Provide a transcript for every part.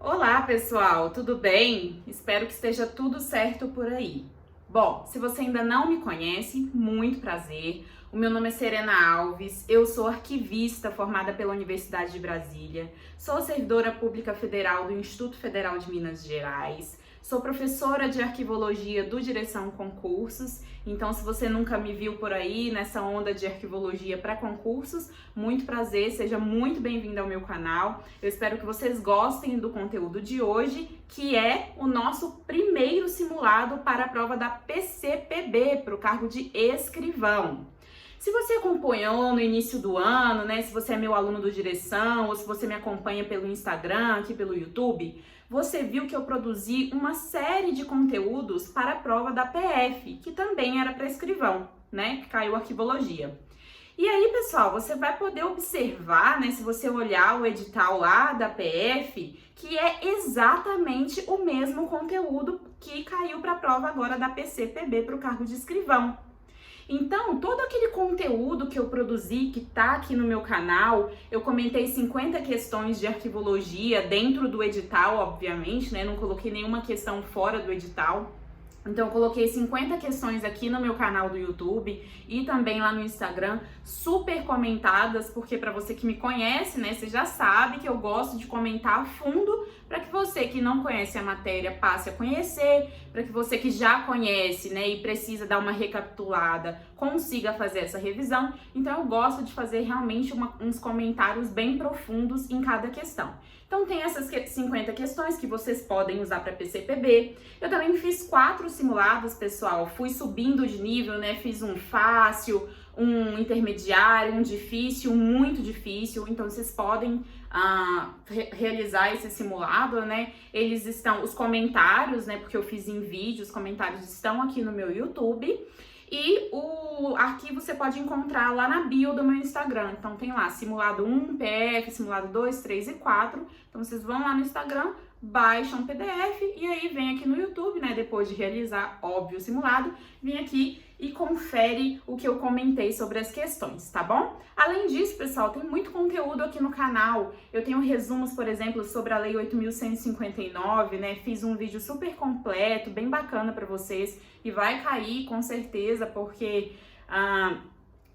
Olá, pessoal, tudo bem? Espero que esteja tudo certo por aí. Bom, se você ainda não me conhece, muito prazer. O meu nome é Serena Alves, eu sou arquivista formada pela Universidade de Brasília, sou servidora pública federal do Instituto Federal de Minas Gerais, sou professora de arquivologia do Direção Concursos. Então, se você nunca me viu por aí nessa onda de arquivologia para concursos, muito prazer, seja muito bem-vindo ao meu canal. Eu espero que vocês gostem do conteúdo de hoje, que é o nosso primeiro simulado para a prova da PCPB, para o cargo de escrivão. Se você acompanhou no início do ano, né, se você é meu aluno do Direção ou se você me acompanha pelo Instagram, aqui pelo YouTube, você viu que eu produzi uma série de conteúdos para a prova da PF, que também era para escrivão, né, que caiu arquivologia. E aí, pessoal, você vai poder observar, né, se você olhar o edital lá da PF, que é exatamente o mesmo conteúdo que caiu para a prova agora da PCPB para o cargo de escrivão. Então, todo aquele conteúdo que eu produzi, que tá aqui no meu canal, eu comentei 50 questões de arquivologia dentro do edital, obviamente, né? Não coloquei nenhuma questão fora do edital. Então, eu coloquei 50 questões aqui no meu canal do YouTube e também lá no Instagram, super comentadas, porque para você que me conhece, né, você já sabe que eu gosto de comentar a fundo para que você que não conhece a matéria passe a conhecer, para que você que já conhece, né, e precisa dar uma recapitulada, consiga fazer essa revisão. Então, eu gosto de fazer realmente uns comentários bem profundos em cada questão. Então, tem essas 50 questões que vocês podem usar para PCPB. Eu também fiz 4 simulados, pessoal. Fui subindo de nível, né? Fiz um fácil, um intermediário, um difícil, um muito difícil. Então, vocês podem realizar esse simulado, né? Eles estão, os comentários, né? Porque eu fiz em vídeo, os comentários estão aqui no meu YouTube. E o arquivo você pode encontrar lá na bio do meu Instagram. Então tem lá simulado 1, PF, simulado 2, 3 e 4. Então vocês vão lá no Instagram, baixam o PDF e aí vem aqui no YouTube, né? Depois de realizar, óbvio, o simulado, vem aqui e confere o que eu comentei sobre as questões, tá bom? Além disso, pessoal, tem muito conteúdo aqui no canal. Eu tenho resumos, por exemplo, sobre a Lei 8.159, né? Fiz um vídeo super completo, bem bacana para vocês e vai cair com certeza, porque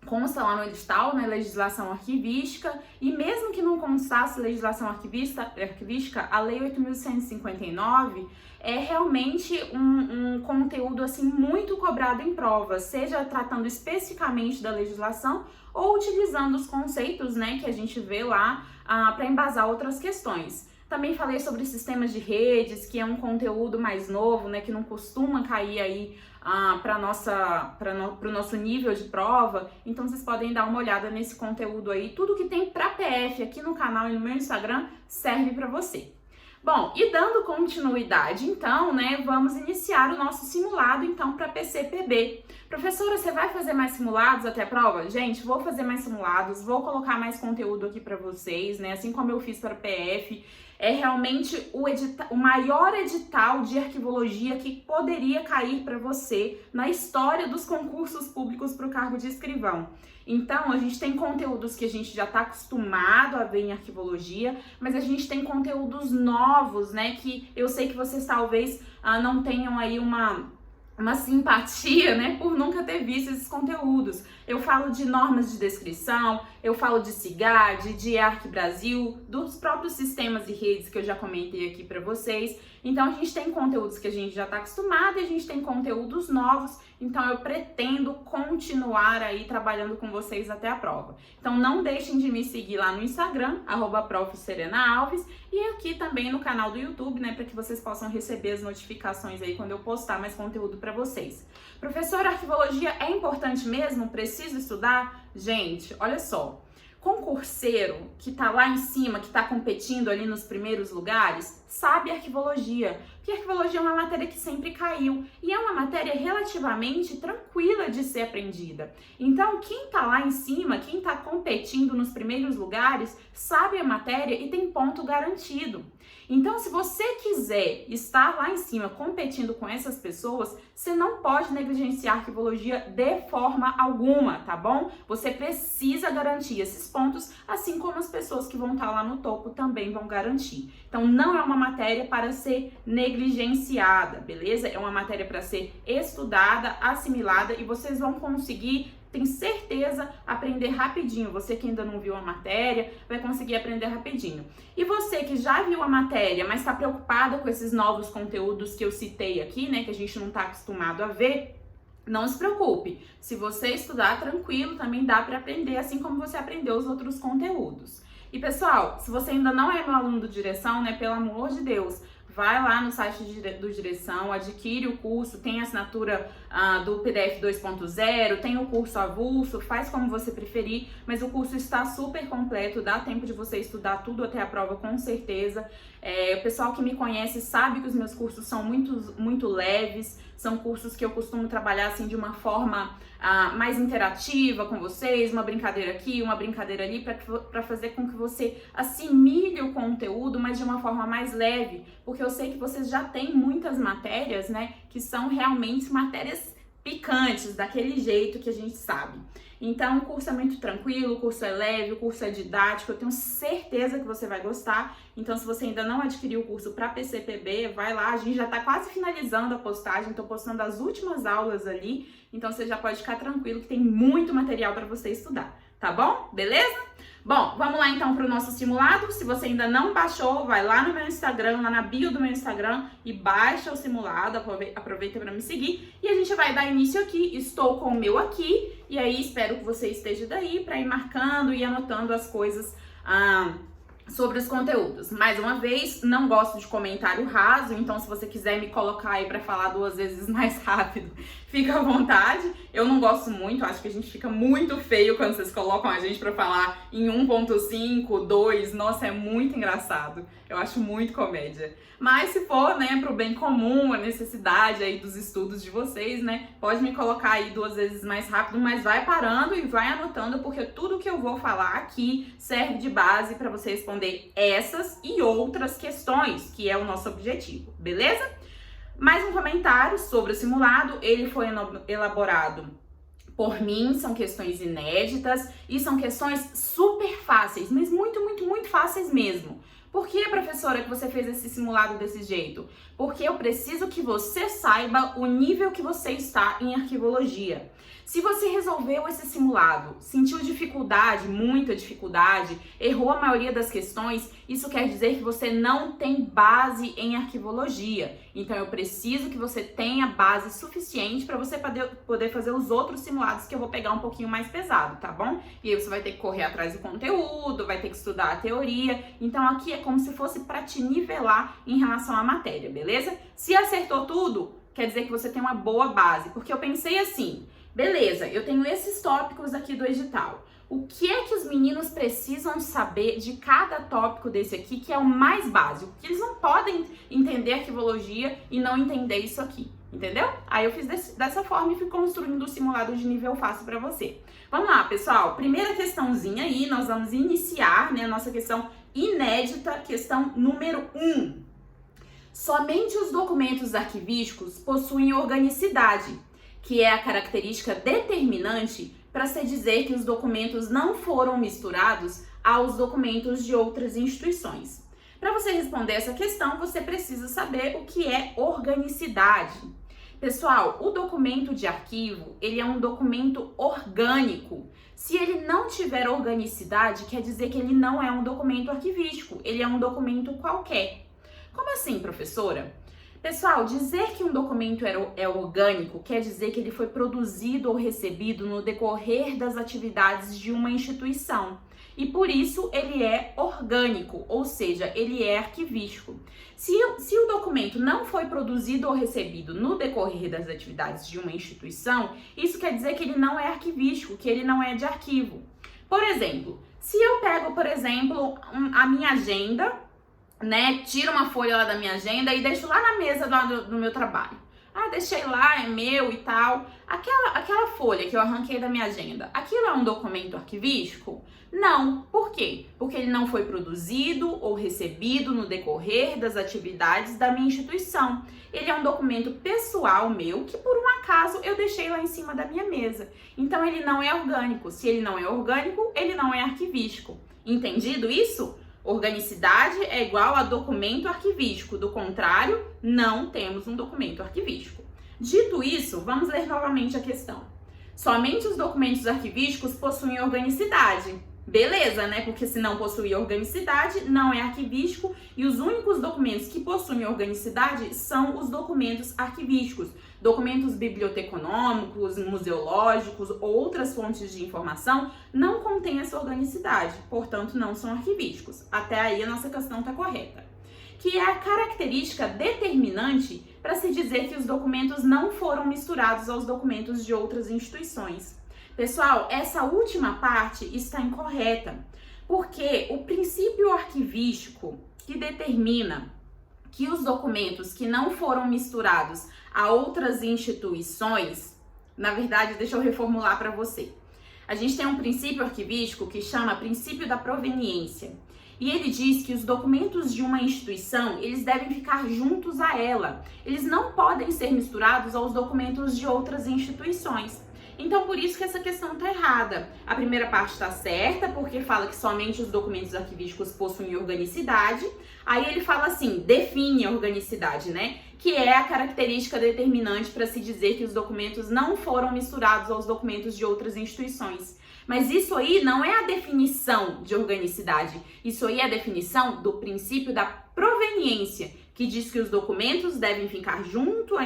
consta lá no edital, né, legislação arquivística, e mesmo que não constasse legislação arquivística, a Lei 8.159 é realmente um conteúdo assim muito cobrado em prova, seja tratando especificamente da legislação ou utilizando os conceitos, né, que a gente vê lá para embasar outras questões. Também falei sobre sistemas de redes, que é um conteúdo mais novo, né, que não costuma cair aí para o nosso nível de prova. Então vocês podem dar uma olhada nesse conteúdo aí. Tudo que tem para PF aqui no canal e no meu Instagram serve para você. Bom, e dando continuidade, então, né, vamos iniciar o nosso simulado, então, para PCPB. Professora, você vai fazer mais simulados até a prova? Gente, vou fazer mais simulados, vou colocar mais conteúdo aqui para vocês, né, assim como eu fiz para PF. É realmente o maior edital de arquivologia que poderia cair para você na história dos concursos públicos para o cargo de escrivão. Então, a gente tem conteúdos que a gente já está acostumado a ver em arquivologia, mas a gente tem conteúdos novos, né, que eu sei que vocês talvez não tenham aí uma simpatia, né, por nunca ter visto esses conteúdos. Eu falo de normas de descrição, eu falo de CIGAD, de ArcBrasil, dos próprios sistemas e redes que eu já comentei aqui para vocês. Então, a gente tem conteúdos que a gente já está acostumado e a gente tem conteúdos novos. Então, eu pretendo continuar aí trabalhando com vocês até a prova. Então, não deixem de me seguir lá no Instagram, @profSerenaAlves, e aqui também no canal do YouTube, né, para que vocês possam receber as notificações aí quando eu postar mais conteúdo para vocês. Professora, arquivologia é importante mesmo? Preciso estudar? Gente, olha só. Concurseiro que tá lá em cima, que tá competindo ali nos primeiros lugares, sabe arquivologia. Porque arquivologia é uma matéria que sempre caiu e é uma matéria relativamente tranquila de ser aprendida. Então, quem tá lá em cima, quem tá competindo nos primeiros lugares, sabe a matéria e tem ponto garantido. Então, se você quiser estar lá em cima competindo com essas pessoas, você não pode negligenciar a arquivologia de forma alguma, tá bom? Você precisa garantir esses pontos, assim como as pessoas que vão estar lá no topo também vão garantir. Então, não é uma matéria para ser negligenciada, beleza? É uma matéria para ser estudada, assimilada e vocês vão conseguir, tem certeza, aprender rapidinho. Você que ainda não viu a matéria, vai conseguir aprender rapidinho. E você que já viu a matéria, mas está preocupada com esses novos conteúdos que eu citei aqui, né, que a gente não está acostumado a ver, não se preocupe. Se você estudar tranquilo, também dá para aprender, assim como você aprendeu os outros conteúdos. E pessoal, se você ainda não é meu aluno do Direção, né, pelo amor de Deus, vai lá no site do Direção, adquire o curso, tem a assinatura do PDF 2.0, tem o curso avulso, faz como você preferir, mas o curso está super completo, dá tempo de você estudar tudo até a prova com certeza. O pessoal que me conhece sabe que os meus cursos são muito leves, são cursos que eu costumo trabalhar assim de uma forma mais interativa com vocês, uma brincadeira aqui, uma brincadeira ali, para fazer com que você assimile o conteúdo, mas de uma forma mais leve, porque eu sei que vocês já têm muitas matérias, né, que são realmente matérias picantes, daquele jeito que a gente sabe. Então, o curso é muito tranquilo, o curso é leve, o curso é didático, eu tenho certeza que você vai gostar. Então, se você ainda não adquiriu o curso para PCPB, vai lá, a gente já está quase finalizando a postagem, estou postando as últimas aulas ali, então você já pode ficar tranquilo que tem muito material para você estudar, tá bom? Beleza? Bom, vamos lá então para o nosso simulado. Se você ainda não baixou, vai lá no meu Instagram, lá na bio do meu Instagram e baixa o simulado, aproveita para me seguir e a gente vai dar início aqui. Estou com o meu aqui e aí espero que você esteja daí para ir marcando e anotando as coisas sobre os conteúdos. Mais uma vez, não gosto de comentário raso, então se você quiser me colocar aí para falar 2 vezes mais rápido, fica à vontade. Eu não gosto muito, acho que a gente fica muito feio quando vocês colocam a gente para falar em 1.5, 2, nossa, é muito engraçado. Eu acho muito comédia. Mas se for, né, pro bem comum, a necessidade aí dos estudos de vocês, né, pode me colocar aí 2 vezes mais rápido, mas vai parando e vai anotando, porque tudo que eu vou falar aqui serve de base para você responder essas e outras questões, que é o nosso objetivo, beleza? Mais um comentário sobre o simulado, ele foi elaborado por mim, são questões inéditas e são questões super fáceis, mas muito fáceis mesmo. Por que, professora, que você fez esse simulado desse jeito? Porque eu preciso que você saiba o nível que você está em arquivologia. Se você resolveu esse simulado, sentiu dificuldade, muita dificuldade, errou a maioria das questões, isso quer dizer que você não tem base em arquivologia. Então eu preciso que você tenha base suficiente para você poder fazer os outros simulados que eu vou pegar um pouquinho mais pesado, tá bom? E aí você vai ter que correr atrás do conteúdo, vai ter que estudar a teoria. Então aqui é como se fosse para te nivelar em relação à matéria, beleza? Se acertou tudo, quer dizer que você tem uma boa base, porque eu pensei assim, beleza, eu tenho esses tópicos aqui do edital. O que é que os meninos precisam saber de cada tópico desse aqui, que é o mais básico? Que eles não podem entender arquivologia e não entender isso aqui, entendeu? Aí eu fiz dessa forma e fui construindo o simulado de nível fácil para você. Vamos lá, pessoal. Primeira questãozinha aí, nós vamos iniciar, né, a nossa questão inédita, questão número 1. Somente os documentos arquivísticos possuem organicidade, que é a característica determinante para se dizer que os documentos não foram misturados aos documentos de outras instituições. Para você responder essa questão, você precisa saber o que é organicidade. Pessoal, o documento de arquivo, ele é um documento orgânico. Se ele não tiver organicidade, quer dizer que ele não é um documento arquivístico, ele é um documento qualquer. Como assim, professora? Pessoal, dizer que um documento é orgânico quer dizer que ele foi produzido ou recebido no decorrer das atividades de uma instituição. E por isso ele é orgânico, ou seja, ele é arquivístico. Se o documento não foi produzido ou recebido no decorrer das atividades de uma instituição, isso quer dizer que ele não é arquivístico, que ele não é de arquivo. Por exemplo, se eu pego, por exemplo, a minha agenda né, tiro uma folha lá da minha agenda e deixo lá na mesa do meu trabalho. Ah, deixei lá, é meu e tal. Aquela folha que eu arranquei da minha agenda, aquilo é um documento arquivístico? Não. Por quê? Porque ele não foi produzido ou recebido no decorrer das atividades da minha instituição. Ele é um documento pessoal meu que, por um acaso, eu deixei lá em cima da minha mesa. Então, ele não é orgânico. Se ele não é orgânico, ele não é arquivístico. Entendido isso? Organicidade é igual a documento arquivístico, do contrário, não temos um documento arquivístico. Dito isso, vamos ler novamente a questão. Somente os documentos arquivísticos possuem organicidade. Beleza, né? Porque se não possuir organicidade, não é arquivístico, e os únicos documentos que possuem organicidade são os documentos arquivísticos. Documentos biblioteconômicos, museológicos ou outras fontes de informação não contêm essa organicidade, portanto não são arquivísticos. Até aí a nossa questão está correta. Que é a característica determinante para se dizer que os documentos não foram misturados aos documentos de outras instituições. Pessoal, essa última parte está incorreta, porque o princípio arquivístico que determina que os documentos que não foram misturados a outras instituições, na verdade, deixa eu reformular para você. A gente tem um princípio arquivístico que chama princípio da proveniência. E ele diz que os documentos de uma instituição, eles devem ficar juntos a ela. Eles não podem ser misturados aos documentos de outras instituições. Então, por isso que essa questão está errada. A primeira parte está certa, porque fala que somente os documentos arquivísticos possuem organicidade. Aí ele fala assim, define a organicidade, né? Que é a característica determinante para se dizer que os documentos não foram misturados aos documentos de outras instituições. Mas isso aí não é a definição de organicidade. Isso aí é a definição do princípio da proveniência, que diz que os documentos devem ficar juntos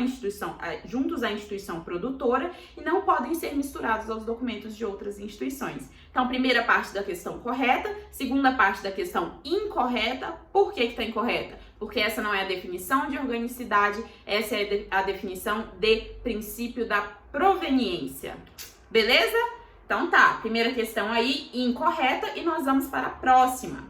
à instituição produtora e não podem ser misturados aos documentos de outras instituições. Então, primeira parte da questão correta, segunda parte da questão incorreta. Por que está incorreta? Porque essa não é a definição de organicidade, essa é a definição de princípio da proveniência. Beleza? Então tá, primeira questão aí incorreta e nós vamos para a próxima.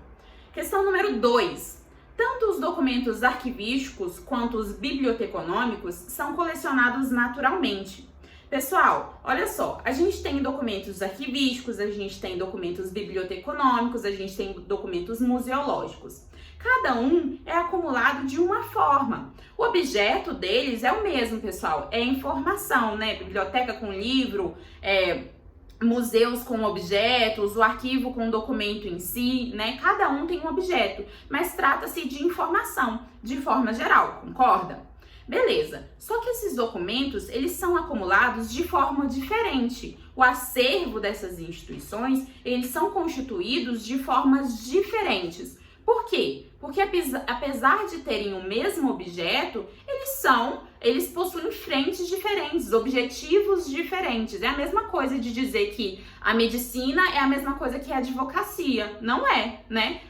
Questão número 2. Tanto os documentos arquivísticos quanto os biblioteconômicos são colecionados naturalmente. Pessoal, olha só, a gente tem documentos arquivísticos, a gente tem documentos biblioteconômicos, a gente tem documentos museológicos. Cada um é acumulado de uma forma. O objeto deles é o mesmo, pessoal, é informação, né? Biblioteca com livro, museus com objetos, o arquivo com o documento em si, né? Cada um tem um objeto, mas trata-se de informação, de forma geral, concorda? Beleza, só que esses documentos, eles são acumulados de forma diferente. O acervo dessas instituições, eles são constituídos de formas diferentes. Por quê? Porque apesar de terem o mesmo objeto, eles possuem frentes diferentes, objetivos diferentes. É a mesma coisa de dizer que a medicina é a mesma coisa que a advocacia. Não é, né?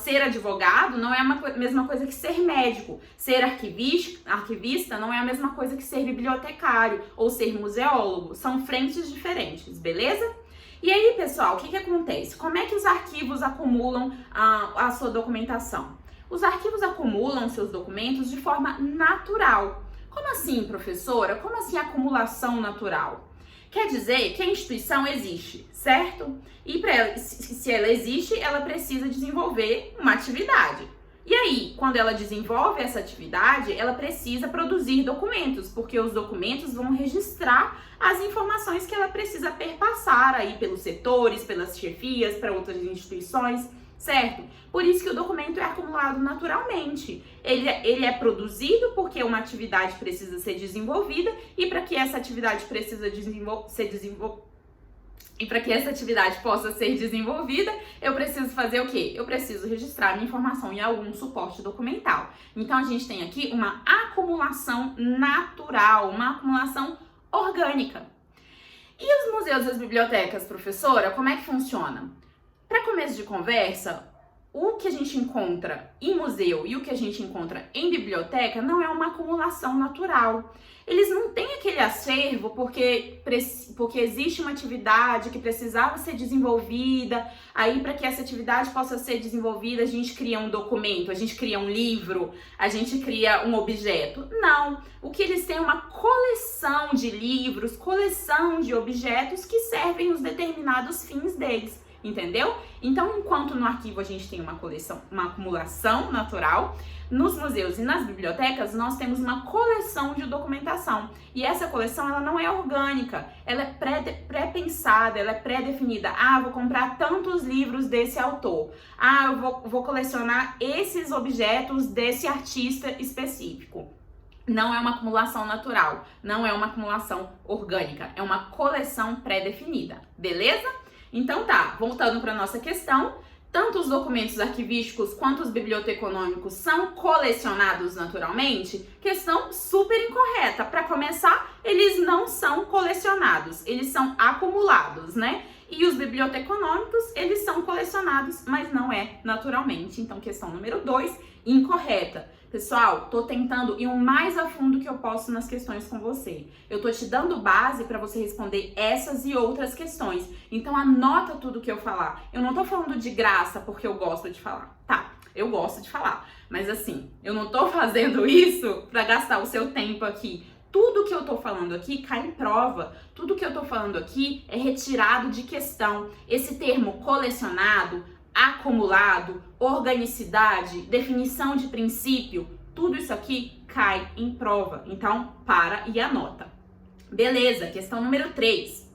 Ser advogado não é a mesma coisa que ser médico. Ser arquivista não é a mesma coisa que ser bibliotecário ou ser museólogo. São frentes diferentes, beleza? E aí, pessoal, o que acontece? Como é que os arquivos acumulam a sua documentação? Os arquivos acumulam seus documentos de forma natural. Como assim, professora? Como assim acumulação natural? Quer dizer que a instituição existe, certo? E se ela existe, ela precisa desenvolver uma atividade. E aí, quando ela desenvolve essa atividade, ela precisa produzir documentos, porque os documentos vão registrar as informações que ela precisa perpassar aí pelos setores, pelas chefias, para outras instituições, certo? Por isso que o documento é acumulado naturalmente. Ele é produzido porque uma atividade precisa ser desenvolvida e para que essa atividade possa ser desenvolvida, eu preciso fazer o quê? Eu preciso registrar minha informação em algum suporte documental. Então, a gente tem aqui uma acumulação natural, uma acumulação orgânica. E os museus e as bibliotecas, professora, como é que funciona? Para começo de conversa, o que a gente encontra em museu e o que a gente encontra em biblioteca não é uma acumulação natural. Eles não têm aquele acervo porque existe uma atividade que precisava ser desenvolvida, aí para que essa atividade possa ser desenvolvida a gente cria um documento, a gente cria um livro, a gente cria um objeto. Não, o que eles têm é uma coleção de livros, coleção de objetos que servem os determinados fins deles. Entendeu? Então, enquanto no arquivo a gente tem uma coleção, uma acumulação natural, nos museus e nas bibliotecas nós temos uma coleção de documentação. E essa coleção ela não é orgânica, ela é pré-pensada, ela é pré-definida. Ah, vou comprar tantos livros desse autor. Ah, eu vou colecionar esses objetos desse artista específico. Não é uma acumulação natural, não é uma acumulação orgânica, é uma coleção pré-definida, beleza? Então tá, voltando para nossa questão, tanto os documentos arquivísticos quanto os biblioteconômicos são colecionados naturalmente? Questão super incorreta. Para começar, eles não são colecionados, eles são acumulados, né? E os biblioteconômicos, eles são colecionados, mas não é naturalmente. Então, questão número 2, incorreta. Pessoal, tô tentando ir o mais a fundo que eu posso nas questões com você. Eu tô te dando base para você responder essas e outras questões. Então anota tudo que eu falar. Eu não tô falando de graça porque eu gosto de falar. Tá, eu gosto de falar. Mas assim, eu não tô fazendo isso para gastar o seu tempo aqui. Tudo que eu tô falando aqui cai em prova. Tudo que eu tô falando aqui é retirado de questão. Esse termo colecionado, acumulado, organicidade, definição de princípio, tudo isso aqui cai em prova. Então, para e anota. Beleza, questão número 3.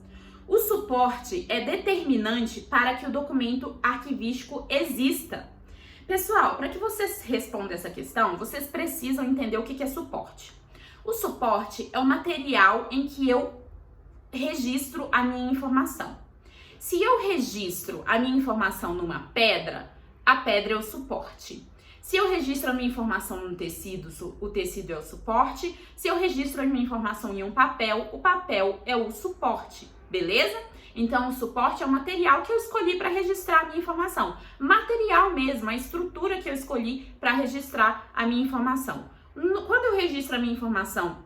O suporte é determinante para que o documento arquivístico exista. Pessoal, para que vocês respondam essa questão, vocês precisam entender o que é suporte. O suporte é o material em que eu registro a minha informação. Se eu registro a minha informação numa pedra, a pedra é o suporte. Se eu registro a minha informação num tecido, o tecido é o suporte. Se eu registro a minha informação em um papel, o papel é o suporte, beleza? Então, o suporte é o material que eu escolhi para registrar a minha informação. Material mesmo, a estrutura que eu escolhi para registrar a minha informação. Quando eu registro a minha informação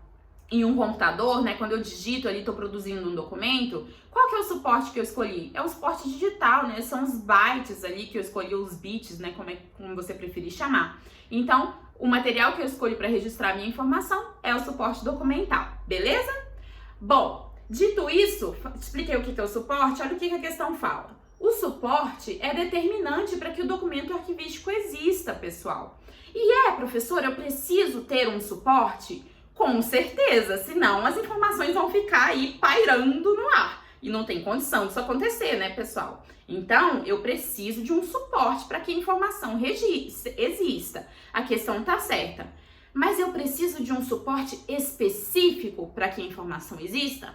em um computador, né, quando eu digito ali, estou produzindo um documento, qual que é o suporte que eu escolhi? É o suporte digital, né, são os bytes ali que eu escolhi, os bits, né, como você preferir chamar. Então, o material que eu escolhi para registrar a minha informação é o suporte documental, beleza? Bom, dito isso, expliquei o que é o suporte, olha o que a questão fala. O suporte é determinante para que o documento arquivístico exista, pessoal. E professora, eu preciso ter um suporte? Com certeza, senão as informações vão ficar aí pairando no ar. E não tem condição disso acontecer, né, pessoal? Então, eu preciso de um suporte para que a informação exista. A questão tá certa. Mas eu preciso de um suporte específico para que a informação exista?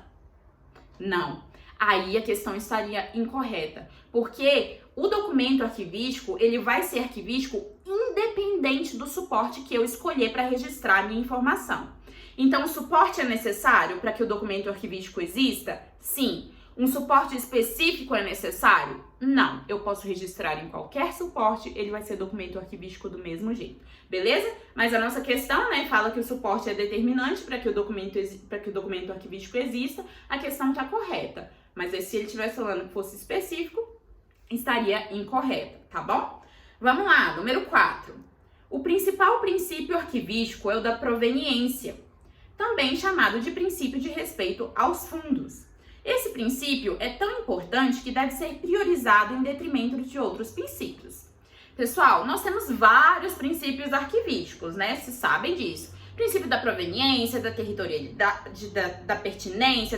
Não. Aí a questão estaria incorreta. Porque o documento arquivístico, ele vai ser arquivístico independente do suporte que eu escolher para registrar a minha informação. Então, o suporte é necessário para que o documento arquivístico exista? Sim. Um suporte específico é necessário? Não. Eu posso registrar em qualquer suporte, ele vai ser documento arquivístico do mesmo jeito. Beleza? Mas a nossa questão, né, fala que o suporte é determinante para que o documento arquivístico exista. A questão está correta. Mas se ele estivesse falando que fosse específico, estaria incorreta, tá bom? Vamos lá, número 4. O principal princípio arquivístico é o da proveniência, também chamado de princípio de respeito aos fundos. Esse princípio é tão importante que deve ser priorizado em detrimento de outros princípios. Pessoal, nós temos vários princípios arquivísticos, né? Vocês sabem disso. Princípio da proveniência, da territorialidade, da pertinência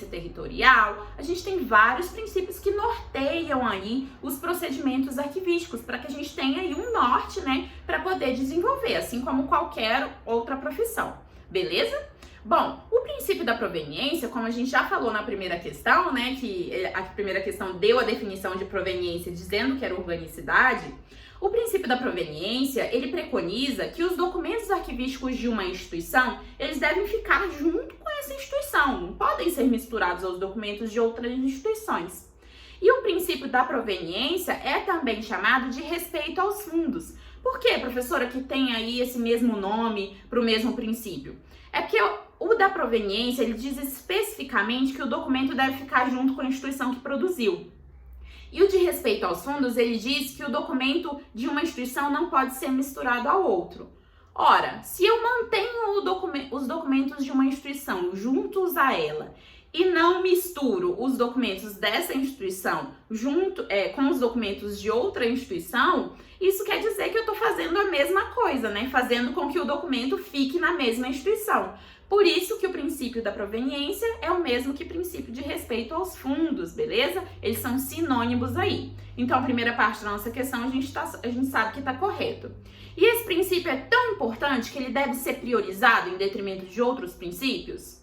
territorial. A gente tem vários princípios que norteiam aí os procedimentos arquivísticos para que a gente tenha aí um norte, né, para poder desenvolver, assim como qualquer outra profissão. Beleza? Bom, o princípio da proveniência, como a gente já falou na primeira questão, né, que a primeira questão deu a definição de proveniência dizendo que era organicidade, o princípio da proveniência, ele preconiza que os documentos arquivísticos de uma instituição, eles devem ficar junto com essa instituição, não podem ser misturados aos documentos de outras instituições. E o princípio da proveniência é também chamado de respeito aos fundos. Por que, professora, que tem aí esse mesmo nome para o mesmo princípio? É porque o da proveniência, ele diz especificamente que o documento deve ficar junto com a instituição que produziu. E o de respeito aos fundos, ele diz que o documento de uma instituição não pode ser misturado ao outro. Ora, se eu mantenho os documentos de uma instituição juntos a ela e não misturo os documentos dessa instituição com os documentos de outra instituição, isso quer dizer que eu estou fazendo a mesma coisa, né? Fazendo com que o documento fique na mesma instituição. Por isso que o princípio da proveniência é o mesmo que o princípio de respeito aos fundos, beleza? Eles são sinônimos aí. Então, a primeira parte da nossa questão a gente sabe que está correto. E esse princípio é tão importante que ele deve ser priorizado em detrimento de outros princípios?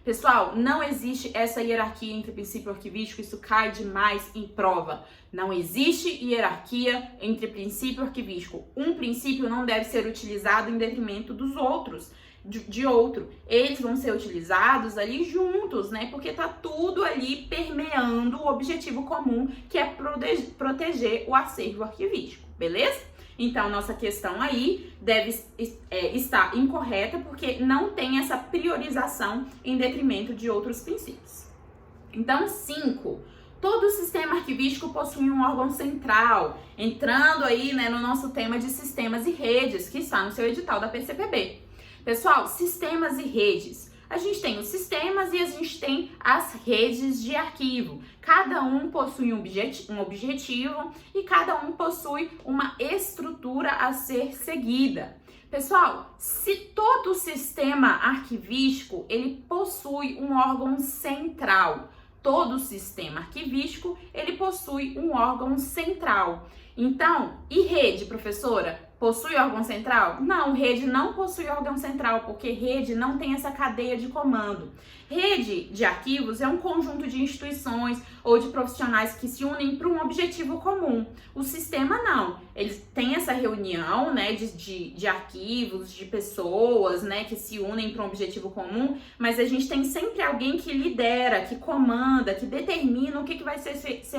Pessoal, não existe essa hierarquia entre princípio arquivístico, isso cai demais em prova. Não existe hierarquia entre princípio arquivístico. Um princípio não deve ser utilizado em detrimento dos outros, de outro. Eles vão ser utilizados ali juntos, né? Porque tá tudo ali permeando o objetivo comum, que é proteger o acervo arquivístico, beleza? Então, nossa questão aí deve estar incorreta porque não tem essa priorização em detrimento de outros princípios. Então, 5. Todo sistema arquivístico possui um órgão central, entrando aí, né, no nosso tema de sistemas e redes, que está no seu edital da PCPB. Pessoal, sistemas e redes. A gente tem os sistemas e a gente tem as redes de arquivo. Cada um possui um objetivo e cada um possui uma estrutura a ser seguida. Pessoal, se todo sistema arquivístico ele possui um órgão central, todo sistema arquivístico ele possui um órgão central. Então, e rede, professora? Possui órgão central? Não, rede não possui órgão central, porque rede não tem essa cadeia de comando. Rede de arquivos é um conjunto de instituições ou de profissionais que se unem para um objetivo comum. O sistema não. Eles têm essa reunião, né, de arquivos, de pessoas, né, que se unem para um objetivo comum, mas a gente tem sempre alguém que lidera, que comanda, que determina o que vai ser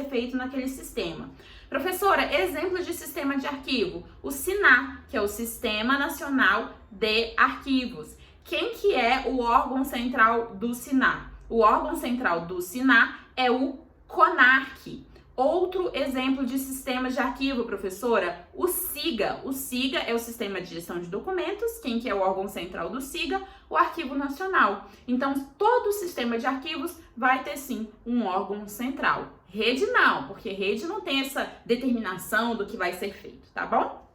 feito naquele sistema. Professora, exemplo de sistema de arquivo, o SINAR, que é o Sistema Nacional de Arquivos. Quem que é o órgão central do SINAR? O órgão central do SINAR é o CONARC. Outro exemplo de sistema de arquivo, professora, o SIGA. O SIGA é o Sistema de Gestão de Documentos. Quem que é o órgão central do SIGA? O Arquivo Nacional. Então, todo sistema de arquivos vai ter sim um órgão central. Rede não, porque rede não tem essa determinação do que vai ser feito, tá bom?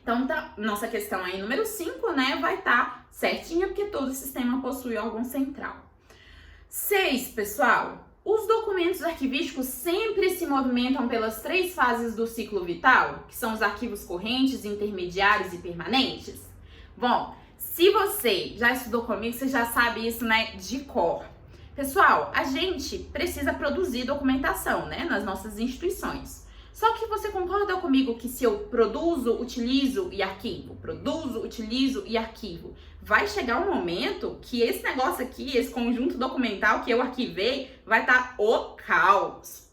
Então, nossa questão aí número 5, né, vai estar certinha, porque todo sistema possui órgão central. 6, pessoal, os documentos arquivísticos sempre se movimentam pelas 3 fases do ciclo vital, que são os arquivos correntes, intermediários e permanentes. Bom, se você já estudou comigo, você já sabe isso, né, de cor. Pessoal, a gente precisa produzir documentação, né, nas nossas instituições. Só que você concorda comigo que se eu produzo, utilizo e arquivo, vai chegar um momento que esse negócio aqui, esse conjunto documental que eu arquivei, vai estar o caos.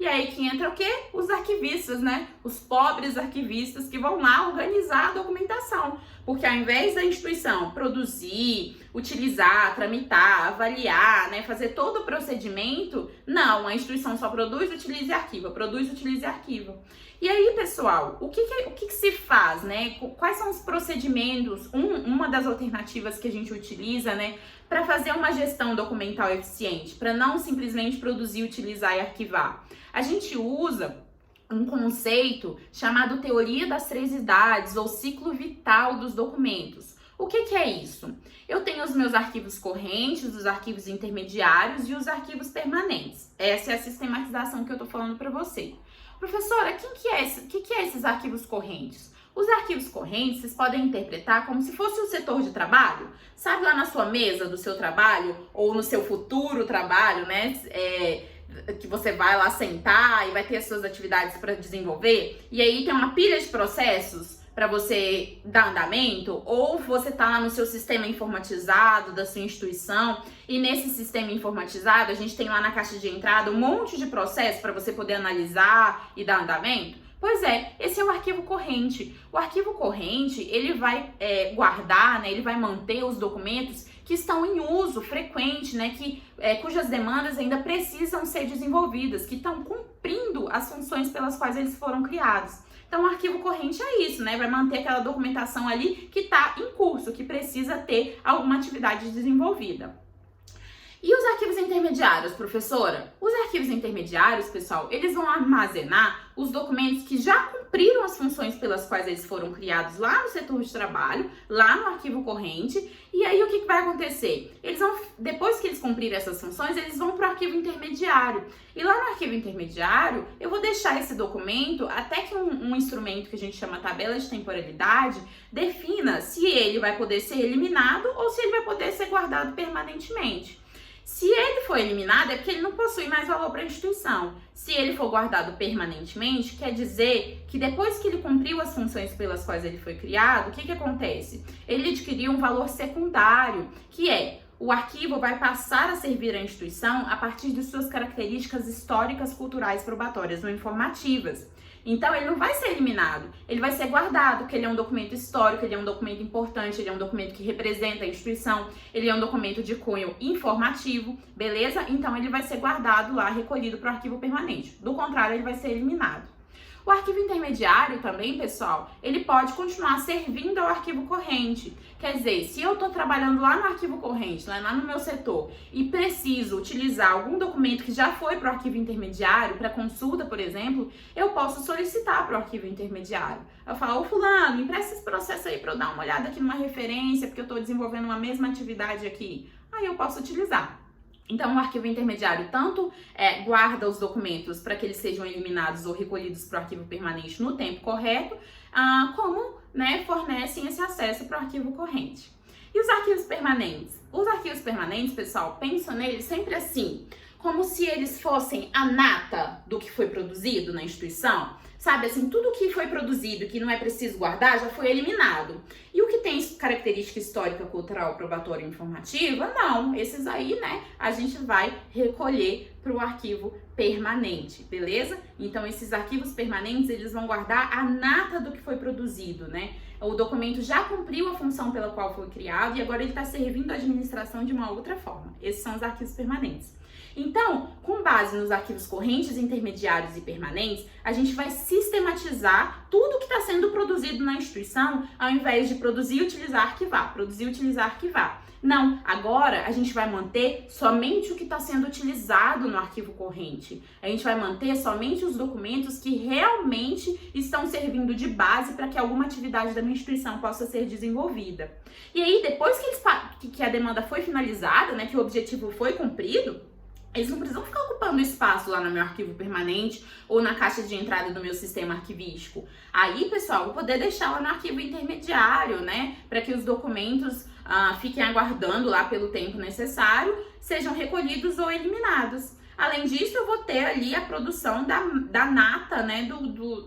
E aí que entra o quê? Os arquivistas, né? Os pobres arquivistas que vão lá organizar a documentação. Porque ao invés da instituição produzir, utilizar, tramitar, avaliar, né, fazer todo o procedimento, não, a instituição só produz, utiliza e arquiva, produz, utiliza e arquiva. E aí, pessoal, o que se faz, né? Quais são os procedimentos, uma das alternativas que a gente utiliza, né, para fazer uma gestão documental eficiente, para não simplesmente produzir, utilizar e arquivar? A gente usa um conceito chamado teoria das 3 idades ou ciclo vital dos documentos. O que é isso? Eu tenho os meus arquivos correntes, os arquivos intermediários e os arquivos permanentes. Essa é a sistematização que eu tô falando para você. Professora, o que é esses arquivos correntes? Os arquivos correntes, vocês podem interpretar como se fosse o setor de trabalho. Sabe lá na sua mesa do seu trabalho ou no seu futuro trabalho, né? Que você vai lá sentar e vai ter as suas atividades para desenvolver, e aí tem uma pilha de processos para você dar andamento, ou você tá lá no seu sistema informatizado da sua instituição, e nesse sistema informatizado a gente tem lá na caixa de entrada um monte de processo para você poder analisar e dar andamento. Pois é, esse é o arquivo corrente. O arquivo corrente, ele vai guardar, né, ele vai manter os documentos que estão em uso frequente, né, cujas demandas ainda precisam ser desenvolvidas, que estão cumprindo as funções pelas quais eles foram criados. Então, o arquivo corrente é isso, né, vai manter aquela documentação ali que está em curso, que precisa ter alguma atividade desenvolvida. E os arquivos intermediários, professora? Os arquivos intermediários, pessoal, eles vão armazenar os documentos que já cumpriram as funções pelas quais eles foram criados lá no setor de trabalho, lá no arquivo corrente. E aí, o que vai acontecer? Eles vão, depois que eles cumprirem essas funções, eles vão para o arquivo intermediário. E lá no arquivo intermediário, eu vou deixar esse documento até que um instrumento que a gente chama tabela de temporalidade defina se ele vai poder ser eliminado ou se ele vai poder ser guardado permanentemente. Se ele for eliminado, é porque ele não possui mais valor para a instituição. Se ele for guardado permanentemente, quer dizer que depois que ele cumpriu as funções pelas quais ele foi criado, o que acontece? Ele adquiriu um valor secundário, que é o arquivo vai passar a servir à instituição a partir de suas características históricas, culturais, probatórias ou informativas. Então, ele não vai ser eliminado, ele vai ser guardado, porque ele é um documento histórico, ele é um documento importante, ele é um documento que representa a instituição, ele é um documento de cunho informativo, beleza? Então, ele vai ser guardado lá, recolhido para o arquivo permanente. Do contrário, ele vai ser eliminado. O arquivo intermediário também, pessoal, ele pode continuar servindo ao arquivo corrente. Quer dizer, se eu estou trabalhando lá no arquivo corrente, lá no meu setor, e preciso utilizar algum documento que já foi para o arquivo intermediário, para consulta, por exemplo, eu posso solicitar para o arquivo intermediário. Eu falo, ô fulano, empresta esse processo aí para eu dar uma olhada aqui numa referência, porque eu estou desenvolvendo uma mesma atividade aqui. Aí eu posso utilizar. Então, o arquivo intermediário tanto guarda os documentos para que eles sejam eliminados ou recolhidos para o arquivo permanente no tempo correto, como, né, fornecem esse acesso para o arquivo corrente. E os arquivos permanentes? Os arquivos permanentes, pessoal, pensam neles sempre assim, como se eles fossem a nata do que foi produzido na instituição. Sabe, assim, tudo que foi produzido e que não é preciso guardar já foi eliminado. E o que tem característica histórica, cultural, probatória e informativa, não. Esses aí, né, a gente vai recolher para o arquivo permanente, beleza? Então, esses arquivos permanentes, eles vão guardar a nata do que foi produzido, né? O documento já cumpriu a função pela qual foi criado e agora ele está servindo a administração de uma outra forma. Esses são os arquivos permanentes. Então, com base nos arquivos correntes, intermediários e permanentes, a gente vai sistematizar tudo que está sendo produzido na instituição, ao invés de produzir, utilizar, arquivar, produzir, utilizar, arquivar. Não, agora a gente vai manter somente o que está sendo utilizado no arquivo corrente. A gente vai manter somente os documentos que realmente estão servindo de base para que alguma atividade da minha instituição possa ser desenvolvida. E aí, depois que a demanda foi finalizada, né, que o objetivo foi cumprido, eles não precisam ficar ocupando espaço lá no meu arquivo permanente ou na caixa de entrada do meu sistema arquivístico. Aí, pessoal, eu vou poder deixar lá no arquivo intermediário, né? Para que os documentos fiquem aguardando lá pelo tempo necessário, sejam recolhidos ou eliminados. Além disso, eu vou ter ali a produção da nata, né,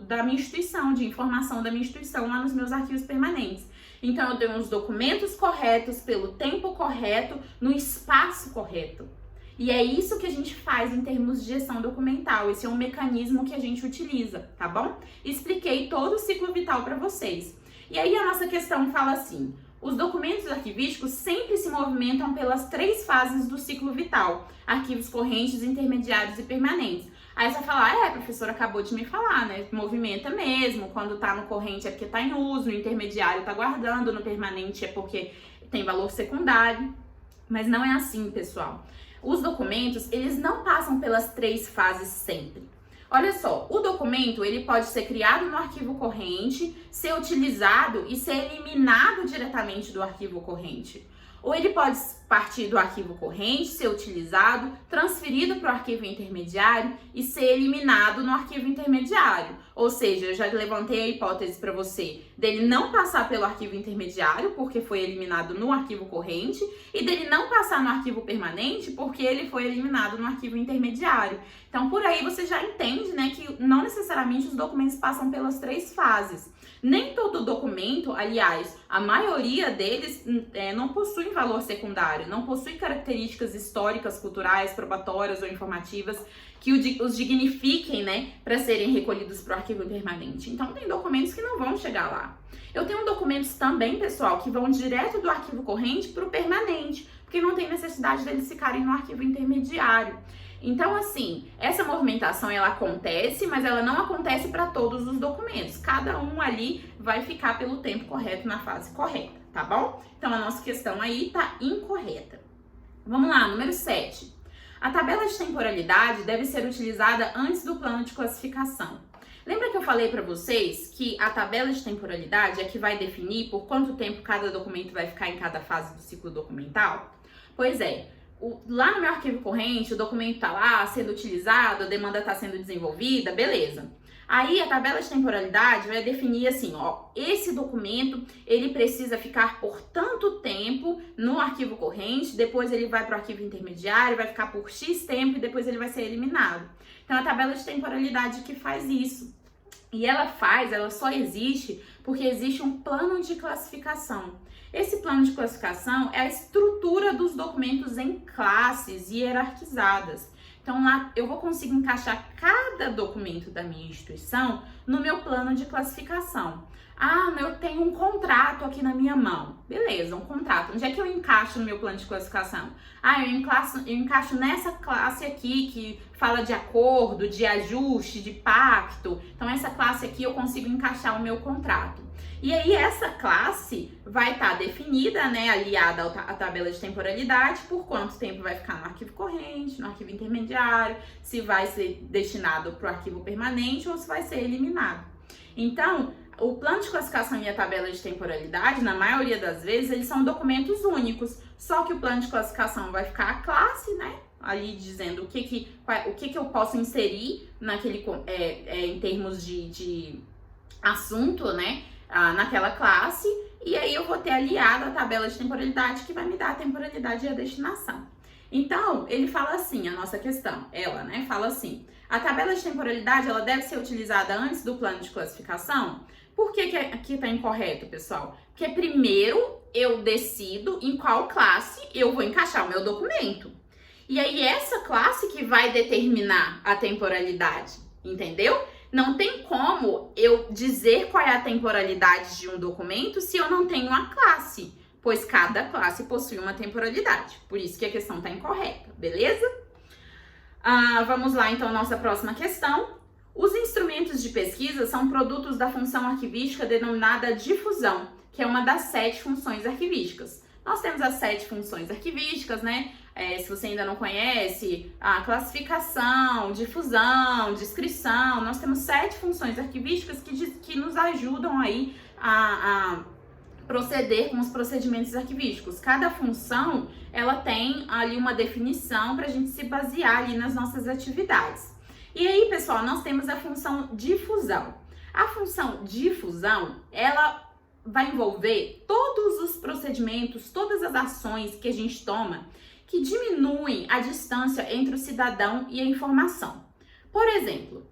da minha instituição, de informação da minha instituição lá nos meus arquivos permanentes. Então, eu tenho os documentos corretos, pelo tempo correto, no espaço correto. E é isso que a gente faz em termos de gestão documental. Esse é um mecanismo que a gente utiliza, tá bom? Expliquei todo o ciclo vital para vocês. E aí a nossa questão fala assim: os documentos arquivísticos sempre se movimentam pelas 3 fases do ciclo vital: arquivos correntes, intermediários e permanentes. Aí você vai falar, professora, acabou de me falar, né? Movimenta mesmo, quando tá no corrente é porque tá em uso, no intermediário tá guardando, no permanente é porque tem valor secundário. Mas não é assim, pessoal. Os documentos, eles não passam pelas 3 fases sempre. Olha só, o documento, ele pode ser criado no arquivo corrente, ser utilizado e ser eliminado diretamente do arquivo corrente. Ou ele pode partir do arquivo corrente, ser utilizado, transferido para o arquivo intermediário e ser eliminado no arquivo intermediário. Ou seja, eu já levantei a hipótese para você dele não passar pelo arquivo intermediário, porque foi eliminado no arquivo corrente, e dele não passar no arquivo permanente, porque ele foi eliminado no arquivo intermediário. Então, por aí você já entende, né, que não necessariamente os documentos passam pelas 3 fases. Nem todo documento, aliás, a maioria deles não possui valor secundário, não possui características históricas, culturais, probatórias ou informativas que os dignifiquem, né, para serem recolhidos para o arquivo permanente. Então, tem documentos que não vão chegar lá. Eu tenho documentos também, pessoal, que vão direto do arquivo corrente para o permanente, porque não tem necessidade deles ficarem no arquivo intermediário. Então, assim, essa movimentação ela acontece, mas ela não acontece para todos os documentos. Cada um ali vai ficar pelo tempo correto na fase correta, tá bom? Então, a nossa questão aí tá incorreta. Vamos lá, número 7. A tabela de temporalidade deve ser utilizada antes do plano de classificação. Lembra que eu falei para vocês que a tabela de temporalidade é que vai definir por quanto tempo cada documento vai ficar em cada fase do ciclo documental? Pois é. Lá no meu arquivo corrente, o documento está lá sendo utilizado, a demanda está sendo desenvolvida, beleza. Aí a tabela de temporalidade vai definir assim, ó, esse documento ele precisa ficar por tanto tempo no arquivo corrente, depois ele vai para o arquivo intermediário, vai ficar por X tempo e depois ele vai ser eliminado. Então a tabela de temporalidade que faz isso. E ela só existe porque existe um plano de classificação. Esse plano de classificação é a estrutura dos documentos em classes hierarquizadas. Então, lá eu vou conseguir encaixar cada documento da minha instituição no meu plano de classificação. Ah, eu tenho um contrato aqui na minha mão. Beleza, um contrato. Onde é que eu encaixo no meu plano de classificação? Ah, eu encaixo nessa classe aqui que fala de acordo, de ajuste, de pacto. Então, essa classe aqui eu consigo encaixar o meu contrato. E aí, essa classe vai estar definida, né, aliada à tabela de temporalidade, por quanto tempo vai ficar no arquivo corrente, no arquivo intermediário, se vai ser destinado para o arquivo permanente ou se vai ser eliminado. Então, o plano de classificação e a tabela de temporalidade, na maioria das vezes, eles são documentos únicos, só que o plano de classificação vai ficar a classe, né, ali dizendo o que eu posso inserir naquele, em termos de assunto, né, naquela classe, e aí eu vou ter aliado a tabela de temporalidade que vai me dar a temporalidade e a destinação. Então, ele fala assim, a nossa questão, ela, né, fala assim, a tabela de temporalidade, ela deve ser utilizada antes do plano de classificação. Por que aqui tá incorreto, pessoal? Porque primeiro eu decido em qual classe eu vou encaixar o meu documento. E aí essa classe que vai determinar a temporalidade, entendeu? Não tem como eu dizer qual é a temporalidade de um documento se eu não tenho uma classe, pois cada classe possui uma temporalidade. Por isso que a questão está incorreta, beleza? Vamos lá, então, à nossa próxima questão. Os instrumentos de pesquisa são produtos da função arquivística denominada difusão, que é uma das 7 funções arquivísticas. Nós temos as 7 funções arquivísticas, né? Se você ainda não conhece, a classificação, difusão, descrição, nós temos 7 funções arquivísticas que nos ajudam aí a proceder com os procedimentos arquivísticos. Cada função, ela tem ali uma definição para a gente se basear ali nas nossas atividades. E aí, pessoal, nós temos a função difusão. A função difusão, ela vai envolver todos os procedimentos, todas as ações que a gente toma que diminuem a distância entre o cidadão e a informação. Por exemplo,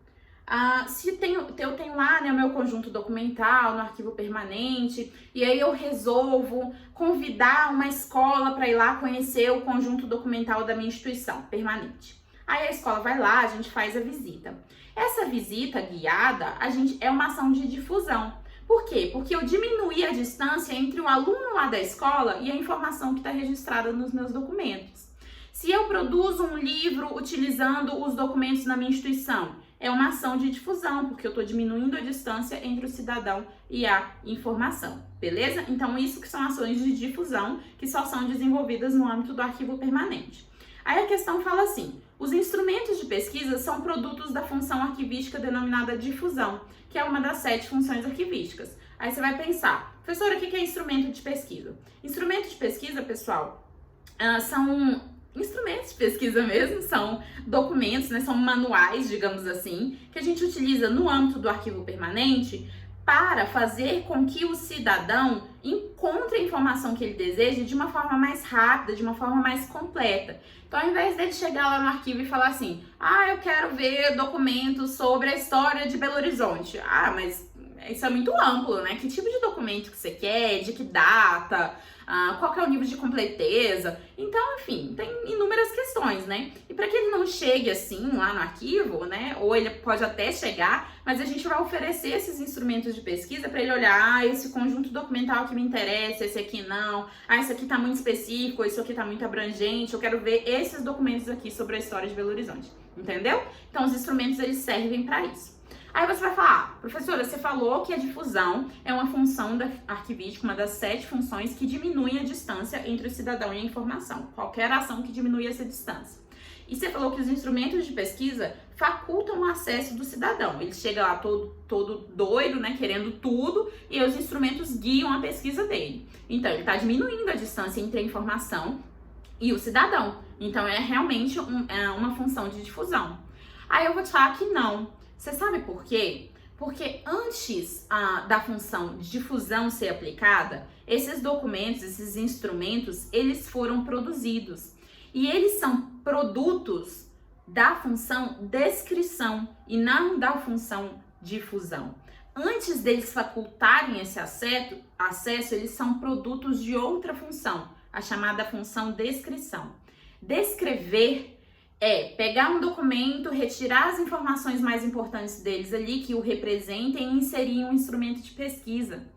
se eu tenho lá, né, o meu conjunto documental no arquivo permanente, e aí eu resolvo convidar uma escola para ir lá conhecer o conjunto documental da minha instituição permanente. Aí a escola vai lá, a gente faz a visita. Essa visita guiada, é uma ação de difusão. Por quê? Porque eu diminuí a distância entre o aluno lá da escola e a informação que está registrada nos meus documentos. Se eu produzo um livro utilizando os documentos na minha instituição, é uma ação de difusão, porque eu estou diminuindo a distância entre o cidadão e a informação, beleza? Então, isso que são ações de difusão, que só são desenvolvidas no âmbito do arquivo permanente. Aí a questão fala assim, os instrumentos de pesquisa são produtos da função arquivística denominada difusão, que é uma das 7 funções arquivísticas. Aí você vai pensar, professora, o que é instrumento de pesquisa? Instrumento de pesquisa, pessoal, são instrumentos de pesquisa mesmo, são documentos, né, são manuais, digamos assim, que a gente utiliza no âmbito do arquivo permanente para fazer com que o cidadão encontre a informação que ele deseja de uma forma mais rápida, de uma forma mais completa. Então, ao invés dele chegar lá no arquivo e falar assim, eu quero ver documentos sobre a história de Belo Horizonte. Mas isso é muito amplo, né? Que tipo de documento que você quer, de que data, qual que é o nível de completeza. Então, enfim, tem inúmeras questões, né? E para que ele não chegue assim lá no arquivo, né? Ou ele pode até chegar, mas a gente vai oferecer esses instrumentos de pesquisa para ele olhar, esse conjunto documental que me interessa, esse aqui não, esse aqui tá muito específico, esse aqui tá muito abrangente, eu quero ver esses documentos aqui sobre a história de Belo Horizonte, entendeu? Então, os instrumentos, eles servem para isso. Aí você vai falar, professora, você falou que a difusão é uma função da arquivística, uma das 7 funções que diminuem a distância entre o cidadão e a informação. Qualquer ação que diminui essa distância. E você falou que os instrumentos de pesquisa facultam o acesso do cidadão. Ele chega lá todo doido, né, querendo tudo, e os instrumentos guiam a pesquisa dele. Então, ele está diminuindo a distância entre a informação e o cidadão. Então, é realmente uma função de difusão. Aí eu vou te falar que não. Você sabe por quê? Porque antes da função de difusão ser aplicada, esses documentos, esses instrumentos, eles foram produzidos. E eles são produtos da função descrição e não da função difusão. Antes deles facultarem esse acesso, eles são produtos de outra função, a chamada função descrição. Descrever é pegar um documento, retirar as informações mais importantes deles ali, que o representem, e inserir em um instrumento de pesquisa.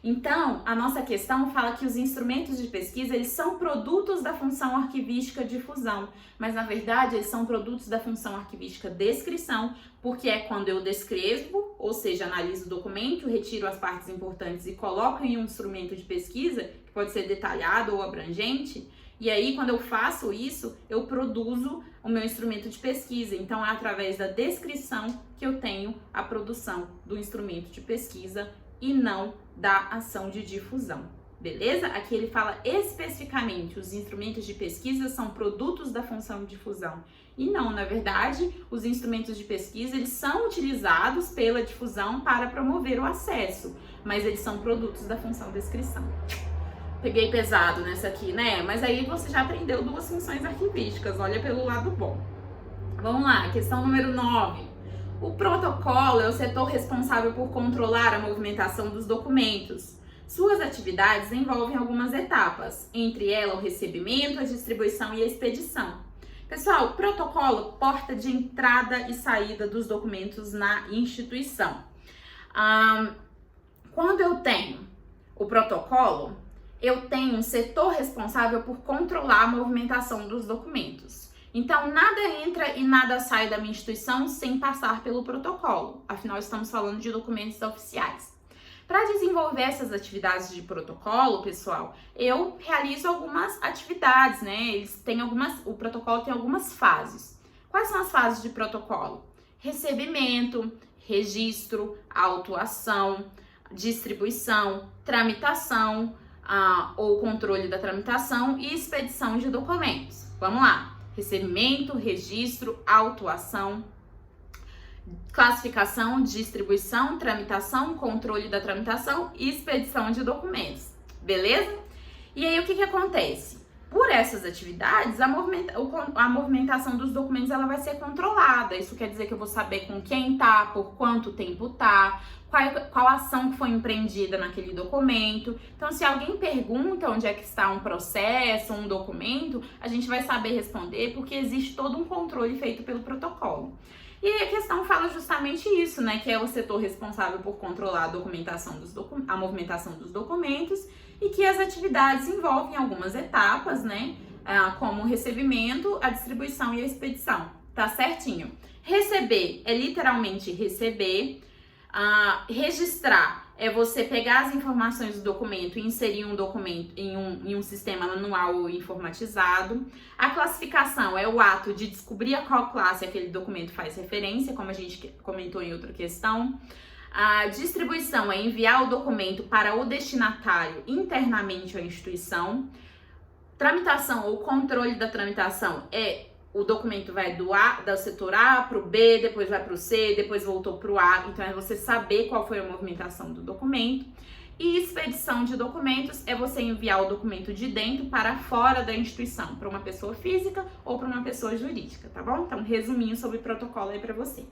Então, a nossa questão fala que os instrumentos de pesquisa, eles são produtos da função arquivística difusão, mas na verdade eles são produtos da função arquivística descrição, porque é quando eu descrevo, ou seja, analiso o documento, retiro as partes importantes e coloco em um instrumento de pesquisa, que pode ser detalhado ou abrangente. E aí, quando eu faço isso, eu produzo o meu instrumento de pesquisa. Então, é através da descrição que eu tenho a produção do instrumento de pesquisa e não da ação de difusão. Beleza? Aqui ele fala especificamente, os instrumentos de pesquisa são produtos da função de difusão. E não, na verdade, os instrumentos de pesquisa, eles são utilizados pela difusão para promover o acesso, mas eles são produtos da função descrição. Peguei pesado nessa aqui, né? Mas aí você já aprendeu 2 funções arquivísticas, olha pelo lado bom. Vamos lá, questão número 9. O protocolo é o setor responsável por controlar a movimentação dos documentos. Suas atividades envolvem algumas etapas, entre elas o recebimento, a distribuição e a expedição. Pessoal, protocolo, porta de entrada e saída dos documentos na instituição. Quando eu tenho o protocolo, eu tenho um setor responsável por controlar a movimentação dos documentos. Então, nada entra e nada sai da minha instituição sem passar pelo protocolo. Afinal, estamos falando de documentos oficiais. Para desenvolver essas atividades de protocolo, pessoal, eu realizo algumas atividades, né? O protocolo tem algumas fases. Quais são as fases de protocolo? Recebimento, registro, autuação, distribuição, tramitação, ou controle da tramitação e expedição de documentos. Vamos lá. Recebimento, registro, autuação, classificação, distribuição, tramitação, controle da tramitação e expedição de documentos. Beleza? E aí o que acontece? Por essas atividades, a movimentação dos documentos ela vai ser controlada. Isso quer dizer que eu vou saber com quem tá, por quanto tempo tá, qual ação que foi empreendida naquele documento. Então, se alguém pergunta onde é que está um processo, um documento, a gente vai saber responder porque existe todo um controle feito pelo protocolo. E aí a questão fala justamente isso, né? Que é o setor responsável por controlar a movimentação dos documentos e que as atividades envolvem algumas etapas, né? Como o recebimento, a distribuição e a expedição. Tá certinho? Receber é literalmente receber. Registrar é você pegar as informações do documento e inserir um documento em um sistema manual ou informatizado. A classificação é o ato de descobrir a qual classe aquele documento faz referência, como a gente comentou em outra questão. A distribuição é enviar o documento para o destinatário internamente à instituição. Tramitação ou controle da tramitação o documento vai do setor A para o B, depois vai para o C, depois voltou para o A. Então, é você saber qual foi a movimentação do documento. E expedição de documentos é você enviar o documento de dentro para fora da instituição, para uma pessoa física ou para uma pessoa jurídica, tá bom? Então, resuminho sobre protocolo aí para você.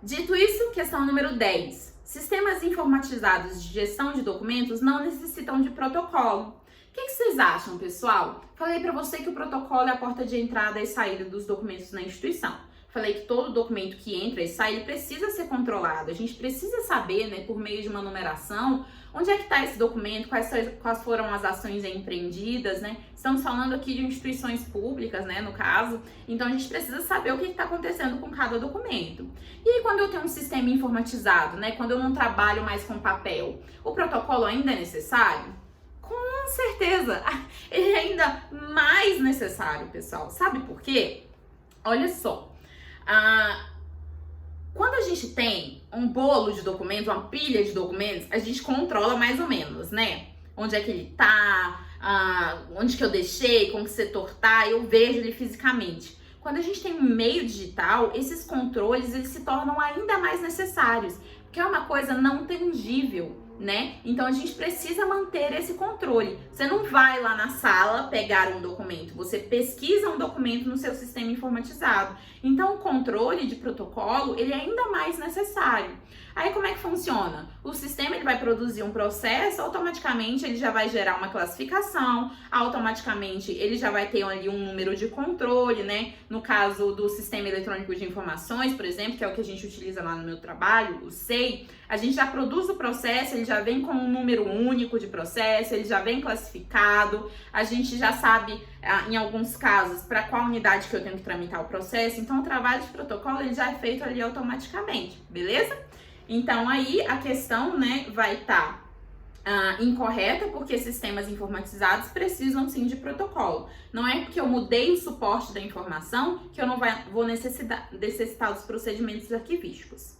Dito isso, questão número 10. Sistemas informatizados de gestão de documentos não necessitam de protocolo. O que vocês acham, pessoal? Falei para você que o protocolo é a porta de entrada e saída dos documentos na instituição. Falei que todo documento que entra e sai, ele precisa ser controlado. A gente precisa saber, né, por meio de uma numeração, onde é que está esse documento, quais foram as ações empreendidas, né? Estamos falando aqui de instituições públicas, né, no caso. Então, a gente precisa saber o que está acontecendo com cada documento. E aí, quando eu tenho um sistema informatizado, né, quando eu não trabalho mais com papel, o protocolo ainda é necessário? Com certeza, ele é ainda mais necessário, pessoal. Sabe por quê? Olha só. Quando a gente tem um bolo de documentos, uma pilha de documentos, a gente controla mais ou menos, né? Onde é que ele tá, onde que eu deixei, com que setor tá, eu vejo ele fisicamente. Quando a gente tem um meio digital, esses controles eles se tornam ainda mais necessários, porque é uma coisa não tangível, né? Então a gente precisa manter esse controle. Você não vai lá na sala pegar um documento, você pesquisa um documento no seu sistema informatizado. Então o controle de protocolo, ele é ainda mais necessário. Aí como é que funciona? O sistema ele vai produzir um processo, automaticamente ele já vai gerar uma classificação, automaticamente ele já vai ter ali um número de controle, né? No caso do Sistema Eletrônico de Informações, por exemplo, que é o que a gente utiliza lá no meu trabalho, o SEI, a gente já produz o processo, ele já vem com um número único de processo, ele já vem classificado, a gente já sabe, em alguns casos, para qual unidade que eu tenho que tramitar o processo. Então, o trabalho de protocolo ele já é feito ali automaticamente, beleza? Então, aí a questão, né, vai estar incorreta, porque sistemas informatizados precisam sim de protocolo. Não é porque eu mudei o suporte da informação que eu não vou necessitar dos procedimentos arquivísticos.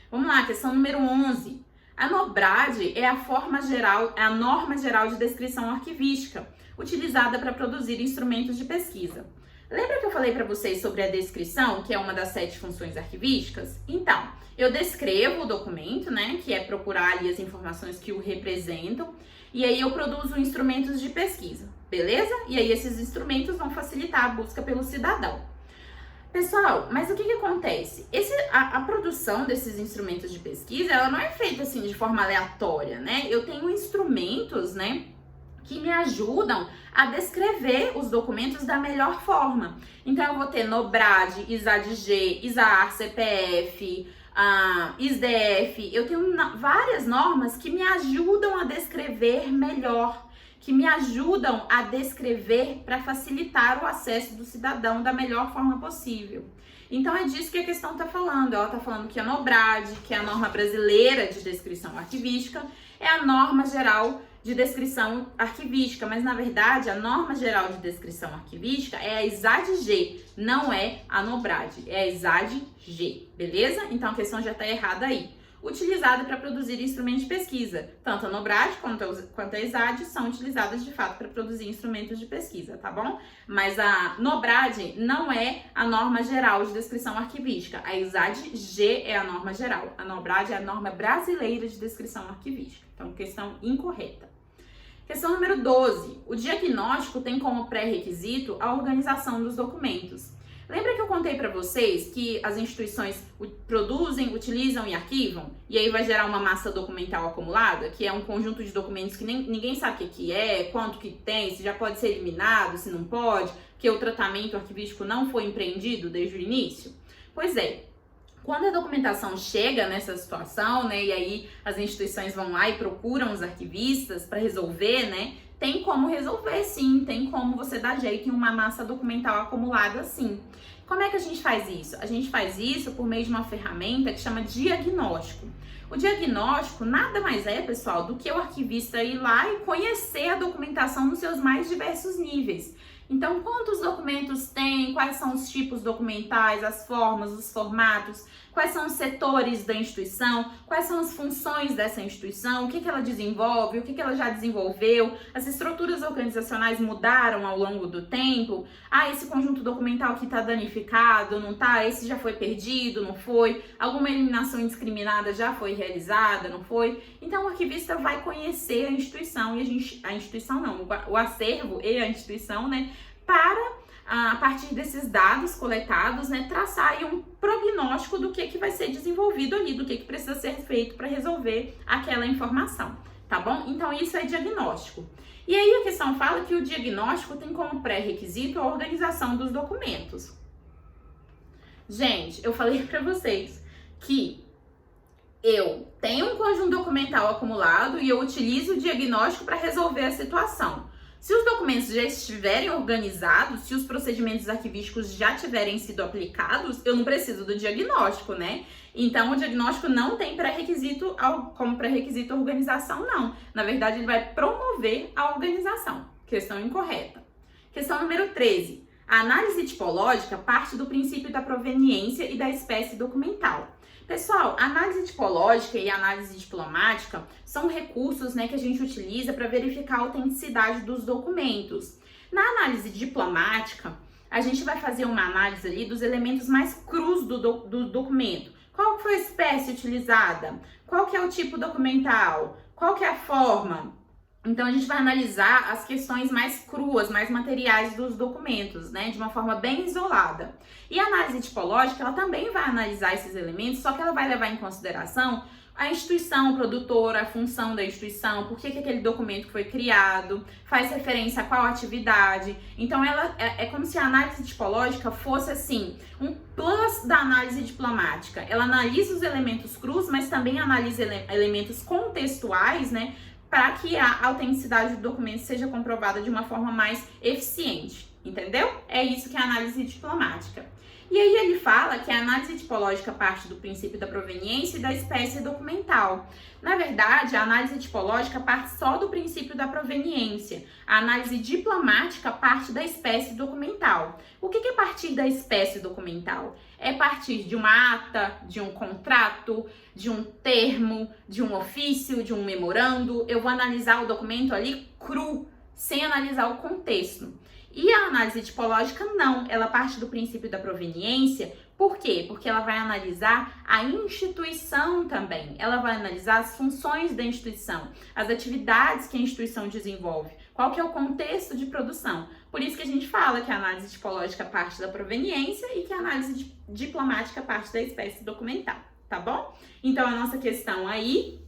Vamos lá, questão número 11. A NOBRAD é a norma geral de descrição arquivística, utilizada para produzir instrumentos de pesquisa. Lembra que eu falei para vocês sobre a descrição, que é uma das 7 funções arquivísticas? Então, eu descrevo o documento, né, que é procurar ali as informações que o representam, e aí eu produzo instrumentos de pesquisa, beleza? E aí esses instrumentos vão facilitar a busca pelo cidadão. Pessoal, mas o que acontece? A produção desses instrumentos de pesquisa, ela não é feita assim de forma aleatória, né? Eu tenho instrumentos, né, que me ajudam a descrever os documentos da melhor forma. Então, eu vou ter NOBRAD, ISAD-G, ISAAR, CPF, ISDF. Eu tenho várias normas que me ajudam a descrever melhor, que me ajudam a descrever para facilitar o acesso do cidadão da melhor forma possível. Então, é disso que a questão está falando. Ela está falando que a NOBRAD, que é a norma brasileira de descrição arquivística, é a norma geral de descrição arquivística, mas na verdade a norma geral de descrição arquivística é a ISAD-G, não é a NOBRAD, é a ISAD-G, beleza? Então a questão já está errada aí. Utilizada para produzir instrumentos de pesquisa. Tanto a NOBRAD quanto a ISAD são utilizadas de fato para produzir instrumentos de pesquisa, tá bom? Mas a NOBRAD não é a norma geral de descrição arquivística. A ISAD-G é a norma geral. A NOBRAD é a norma brasileira de descrição arquivística. Então, questão incorreta. Questão número 12. O diagnóstico tem como pré-requisito a organização dos documentos. Lembra que eu contei para vocês que as instituições produzem, utilizam e arquivam? E aí vai gerar uma massa documental acumulada, que é um conjunto de documentos que ninguém sabe o que é, quanto que tem, se já pode ser eliminado, se não pode, que o tratamento arquivístico não foi empreendido desde o início? Pois é. Quando a documentação chega nessa situação, né, e aí as instituições vão lá e procuram os arquivistas para resolver, né, tem como resolver sim, tem como você dar jeito em uma massa documental acumulada sim. Como é que a gente faz isso? A gente faz isso por meio de uma ferramenta que chama diagnóstico. O diagnóstico nada mais é, pessoal, do que o arquivista ir lá e conhecer a documentação nos seus mais diversos níveis. Então, quantos documentos tem, quais são os tipos documentais, as formas, os formatos, quais são os setores da instituição, quais são as funções dessa instituição, o que ela desenvolve, o que ela já desenvolveu, as estruturas organizacionais mudaram ao longo do tempo, esse conjunto documental aqui está danificado, não está, esse já foi perdido, não foi, alguma eliminação indiscriminada já foi realizada, não foi. Então o arquivista vai conhecer a instituição e a instituição não, o acervo e a instituição, né, para a partir desses dados coletados, né, traçar aí um prognóstico do que vai ser desenvolvido ali, do que precisa ser feito para resolver aquela informação, tá bom? Então isso é diagnóstico. E aí a questão fala que o diagnóstico tem como pré-requisito a organização dos documentos. Gente, eu falei para vocês que eu tenho um conjunto documental acumulado e eu utilizo o diagnóstico para resolver a situação. Se os documentos já estiverem organizados, se os procedimentos arquivísticos já tiverem sido aplicados, eu não preciso do diagnóstico, né? Então, o diagnóstico não tem pré-requisito como pré-requisito a organização, não. Na verdade, ele vai promover a organização. Questão incorreta. Questão número 13. A análise tipológica parte do princípio da proveniência e da espécie documental. Pessoal, a análise tipológica e a análise diplomática são recursos, né, que a gente utiliza para verificar a autenticidade dos documentos. Na análise diplomática, a gente vai fazer uma análise ali dos elementos mais crus do documento. Qual foi a espécie utilizada? Qual que é o tipo documental? Qual que é a forma? Então, a gente vai analisar as questões mais cruas, mais materiais dos documentos, né? De uma forma bem isolada. E a análise tipológica, ela também vai analisar esses elementos, só que ela vai levar em consideração a instituição produtora, a função da instituição, por que aquele documento foi criado, faz referência a qual atividade. Então, ela é como se a análise tipológica fosse, assim, um plus da análise diplomática. Ela analisa os elementos crus, mas também analisa elementos contextuais, né? Para que a autenticidade do documento seja comprovada de uma forma mais eficiente, entendeu? É isso que é a análise diplomática. E aí ele fala que a análise tipológica parte do princípio da proveniência e da espécie documental. Na verdade, a análise tipológica parte só do princípio da proveniência. A análise diplomática parte da espécie documental. O que é partir da espécie documental? É partir de uma ata, de um contrato, de um termo, de um ofício, de um memorando. Eu vou analisar o documento ali cru, sem analisar o contexto. E a análise tipológica não, ela parte do princípio da proveniência. Por quê? Porque ela vai analisar a instituição também. Ela vai analisar as funções da instituição, as atividades que a instituição desenvolve, qual que é o contexto de produção. Por isso que a gente fala que a análise tipológica parte da proveniência e que a análise diplomática parte da espécie documental, tá bom? Então a nossa questão aí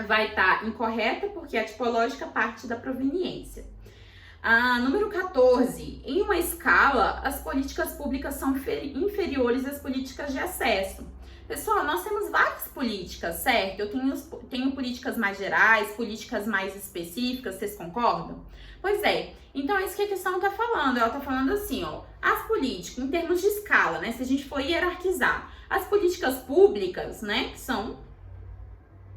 vai estar incorreta porque a tipológica parte da proveniência. Número 14. Em uma escala, as políticas públicas são inferiores às políticas de acesso. Pessoal, nós temos várias políticas, certo? Eu tenho políticas mais gerais, políticas mais específicas, vocês concordam? Pois é, então é isso que a questão está falando. Ela está falando assim, ó, as políticas, em termos de escala, né? Se a gente for hierarquizar, as políticas públicas, né, que são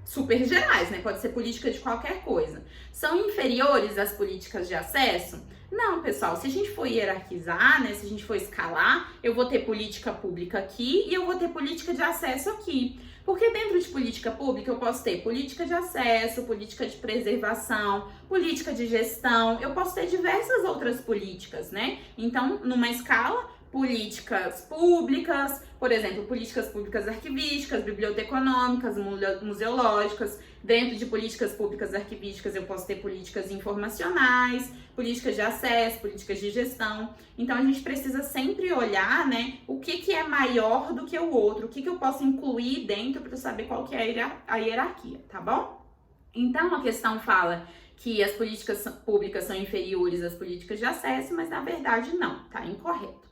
super gerais, né? Pode ser política de qualquer coisa. São inferiores às políticas de acesso? Não, pessoal. Se a gente for hierarquizar, né? Se a gente for escalar, eu vou ter política pública aqui e eu vou ter política de acesso aqui. Porque dentro de política pública eu posso ter política de acesso, política de preservação, política de gestão, eu posso ter diversas outras políticas, né? Então, numa escala, políticas públicas, por exemplo, políticas públicas arquivísticas, biblioteconômicas, museológicas. Dentro de políticas públicas arquivísticas eu posso ter políticas informacionais, políticas de acesso, políticas de gestão. Então a gente precisa sempre olhar, né, o que é maior do que o outro, o que eu posso incluir dentro para saber qual que é a hierarquia, tá bom? Então a questão fala que as políticas públicas são inferiores às políticas de acesso, mas na verdade não, tá incorreto.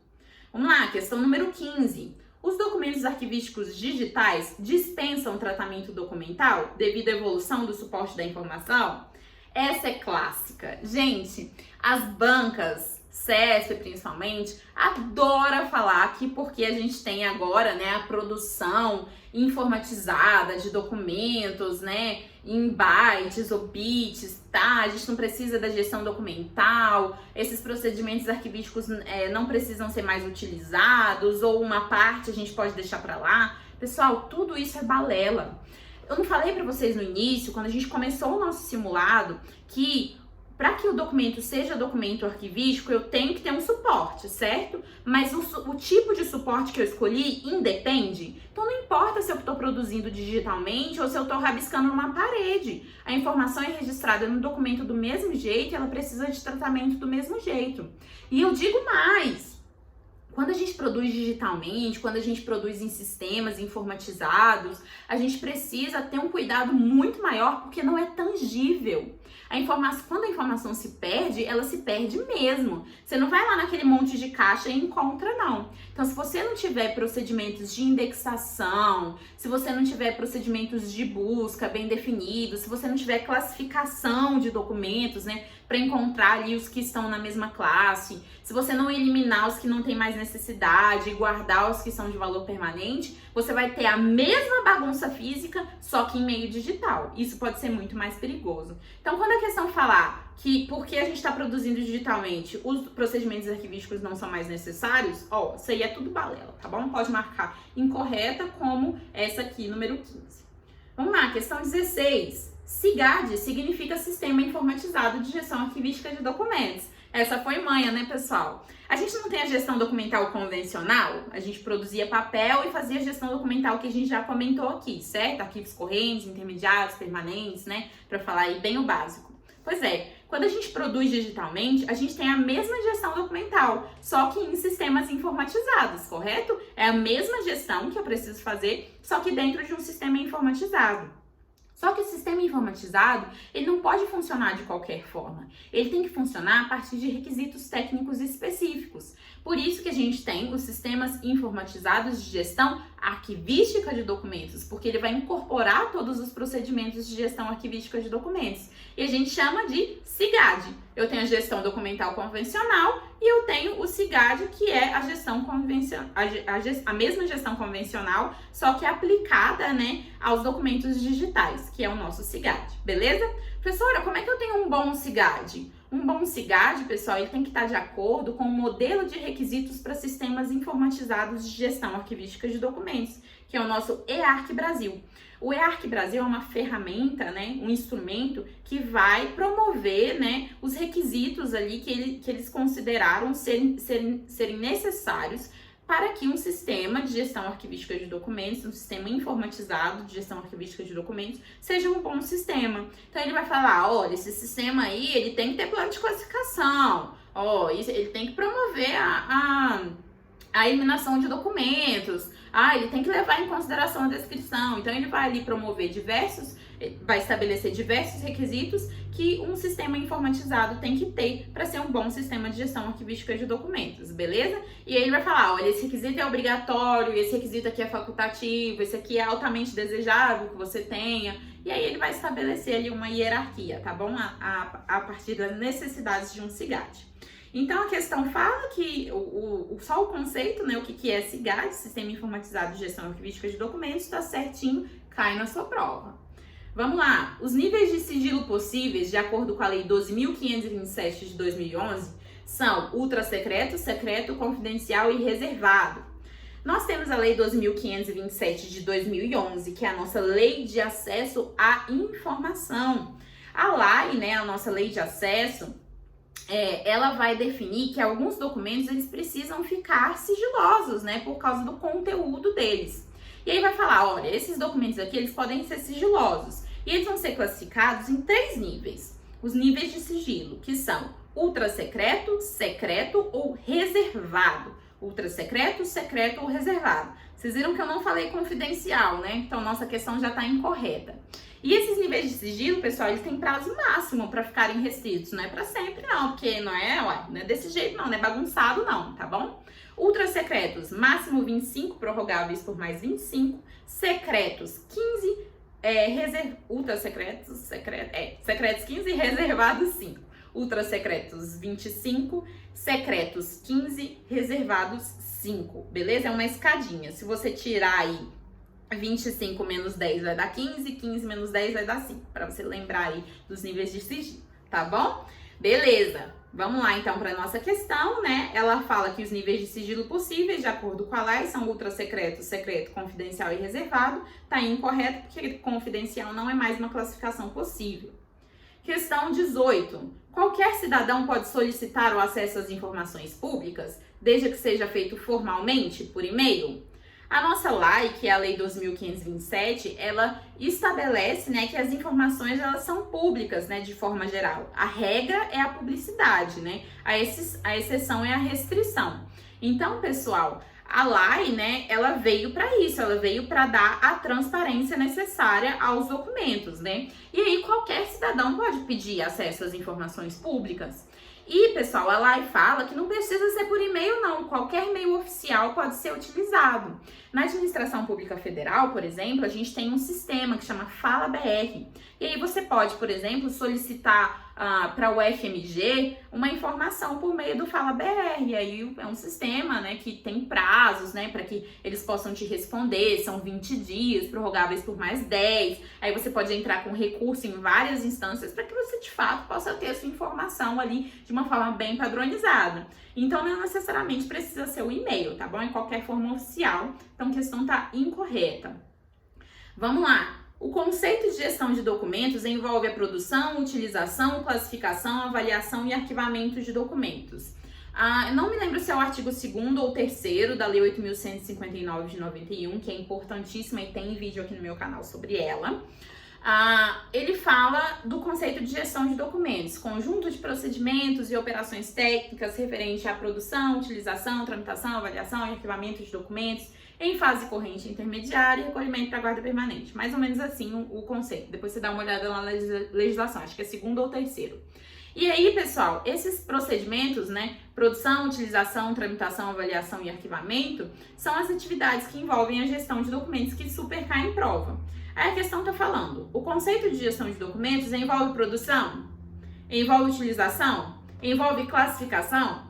Vamos lá, questão número 15. Os documentos arquivísticos digitais dispensam tratamento documental devido à evolução do suporte da informação? Essa é clássica. Gente, as bancas, CESP principalmente, adora falar que porque a gente tem agora, né, a produção informatizada de documentos, né, em bytes ou bits, tá? A gente não precisa da gestão documental, esses procedimentos arquivísticos não precisam ser mais utilizados, ou uma parte a gente pode deixar para lá. Pessoal, tudo isso é balela. Eu não falei para vocês no início, quando a gente começou o nosso simulado, que para que o documento seja documento arquivístico, eu tenho que ter um suporte, certo? Mas o tipo de suporte que eu escolhi independe. Então não importa se eu estou produzindo digitalmente ou se eu estou rabiscando numa parede. A informação é registrada no documento do mesmo jeito e ela precisa de tratamento do mesmo jeito. E eu digo mais. Quando a gente produz digitalmente, quando a gente produz em sistemas informatizados, a gente precisa ter um cuidado muito maior porque não é tangível. Quando a informação se perde, ela se perde mesmo. Você não vai lá naquele monte de caixa e encontra, não. Então, se você não tiver procedimentos de indexação, se você não tiver procedimentos de busca bem definidos, se você não tiver classificação de documentos, né, para encontrar ali os que estão na mesma classe, se você não eliminar os que não tem mais necessidade e guardar os que são de valor permanente, você vai ter a mesma bagunça física, só que em meio digital. Isso pode ser muito mais perigoso. Então, quando a questão falar que porque a gente está produzindo digitalmente, os procedimentos arquivísticos não são mais necessários, ó, isso aí é tudo balela, tá bom? Pode marcar incorreta como essa aqui, número 15. Vamos lá, questão 16. SIGAD significa Sistema Informatizado de Gestão Arquivística de Documentos. Essa foi manha, né, pessoal? A gente não tem a gestão documental convencional? A gente produzia papel e fazia a gestão documental que a gente já comentou aqui, certo? Arquivos correntes, intermediários, permanentes, né? Para falar aí bem o básico. Pois é, quando a gente produz digitalmente, a gente tem a mesma gestão documental, só que em sistemas informatizados, correto? É a mesma gestão que eu preciso fazer, só que dentro de um sistema informatizado. Só que o sistema informatizado, ele não pode funcionar de qualquer forma. Ele tem que funcionar a partir de requisitos técnicos específicos. Por isso que a gente tem os sistemas informatizados de gestão arquivística de documentos, porque ele vai incorporar todos os procedimentos de gestão arquivística de documentos. E a gente chama de SIGAD. Eu tenho a gestão documental convencional e eu tenho o SIGAD, que é a gestão convencional, a mesma gestão convencional, só que aplicada, né, aos documentos digitais, que é o nosso SIGAD, beleza? Professora, como é que eu tenho um bom SIGAD? Um bom SIGAD, pessoal, ele tem que estar de acordo com o modelo de requisitos para sistemas informatizados de gestão arquivística de documentos, que é o nosso eArc Brasil. O eArc Brasil é uma ferramenta, né, um instrumento que vai promover, né, os requisitos ali que eles consideraram serem necessários para que um sistema de gestão arquivística de documentos, um sistema informatizado de gestão arquivística de documentos, seja um bom sistema. Então ele vai falar, olha, esse sistema aí, ele tem que ter plano de classificação, ó, ele tem que promover a eliminação de documentos, ele tem que levar em consideração a descrição. Então ele vai ali vai estabelecer diversos requisitos que um sistema informatizado tem que ter para ser um bom sistema de gestão arquivística de documentos, beleza? E aí ele vai falar, olha, esse requisito é obrigatório, esse requisito aqui é facultativo, esse aqui é altamente desejável que você tenha. E aí ele vai estabelecer ali uma hierarquia, tá bom? A partir das necessidades de um SIGAD. Então, a questão fala que só o conceito, né, o que é SIGAD, Sistema Informatizado de Gestão Arquivística de Documentos, está certinho, cai na sua prova. Vamos lá, os níveis de sigilo possíveis, de acordo com a Lei 12.527 de 2011, são ultra secreto, secreto, confidencial e reservado. Nós temos a Lei 12.527 de 2011, que é a nossa Lei de Acesso à Informação. A LAI, né, a nossa Lei de Acesso, ela vai definir que alguns documentos eles precisam ficar sigilosos, né, por causa do conteúdo deles. E aí vai falar, olha, esses documentos aqui, eles podem ser sigilosos. E eles vão ser classificados em 3 níveis. Os níveis de sigilo, que são ultra secreto, secreto ou reservado. Ultra secreto, secreto ou reservado. Vocês viram que eu não falei confidencial, né? Então, nossa questão já está incorreta. E esses níveis de sigilo, pessoal, eles têm prazo máximo para ficarem restritos. Não é para sempre, não, porque não é desse jeito, não é bagunçado, não, tá bom? Ultra secretos, máximo 25, prorrogáveis por mais 25. Secretos, 15. Ultra secretos, secretos 15 e reservados 5. Ultra secretos, 25. Secretos, 15. Reservados, 5. Beleza? É uma escadinha. Se você tirar aí 25 menos 10 vai dar 15, 15 menos 10 vai dar 5, para você lembrar aí dos níveis de sigilo, tá bom? Beleza, vamos lá então para a nossa questão, né? Ela fala que os níveis de sigilo possíveis, de acordo com a lei, são ultra secreto, secreto, confidencial e reservado. Tá incorreto porque confidencial não é mais uma classificação possível. Questão 18. Qualquer cidadão pode solicitar o acesso às informações públicas, desde que seja feito formalmente, por e-mail? A nossa lei, que é a Lei 2.527, ela estabelece, né, que as informações elas são públicas, né, de forma geral. A regra é a publicidade, né? A exceção é a restrição. Então, pessoal, a lei, né, ela veio para isso, ela veio para dar a transparência necessária aos documentos, né? E aí qualquer cidadão pode pedir acesso às informações públicas. E, pessoal, a lei fala que não precisa ser por e-mail, não. Qualquer meio oficial pode ser utilizado. Na administração pública federal, por exemplo, a gente tem um sistema que chama Fala BR. E aí você pode, por exemplo, solicitar para o FMG uma informação por meio do Fala BR. E aí é um sistema, né, que tem prazos, né, para que eles possam te responder. São 20 dias, prorrogáveis por mais 10. Aí você pode entrar com recurso em várias instâncias para que você, de fato, possa ter a sua informação ali de uma forma bem padronizada. Então, não necessariamente precisa ser o e-mail, tá bom? Em qualquer forma oficial. Então, a questão tá incorreta. Vamos lá. O conceito de gestão de documentos envolve a produção, utilização, classificação, avaliação e arquivamento de documentos. Eu não me lembro se é o artigo 2º ou 3º da Lei 8.159 de 91, que é importantíssima e tem vídeo aqui no meu canal sobre ela. Ele fala do conceito de gestão de documentos, conjunto de procedimentos e operações técnicas referente à produção, utilização, tramitação, avaliação e arquivamento de documentos em fase corrente intermediária e recolhimento para guarda permanente. Mais ou menos assim o conceito. Depois você dá uma olhada lá na legislação, acho que é 2º ou 3º. E aí, pessoal, esses procedimentos, né, produção, utilização, tramitação, avaliação e arquivamento, são as atividades que envolvem a gestão de documentos que super caem em prova. Aí a questão está falando, o conceito de gestão de documentos envolve produção? Envolve utilização? Envolve classificação?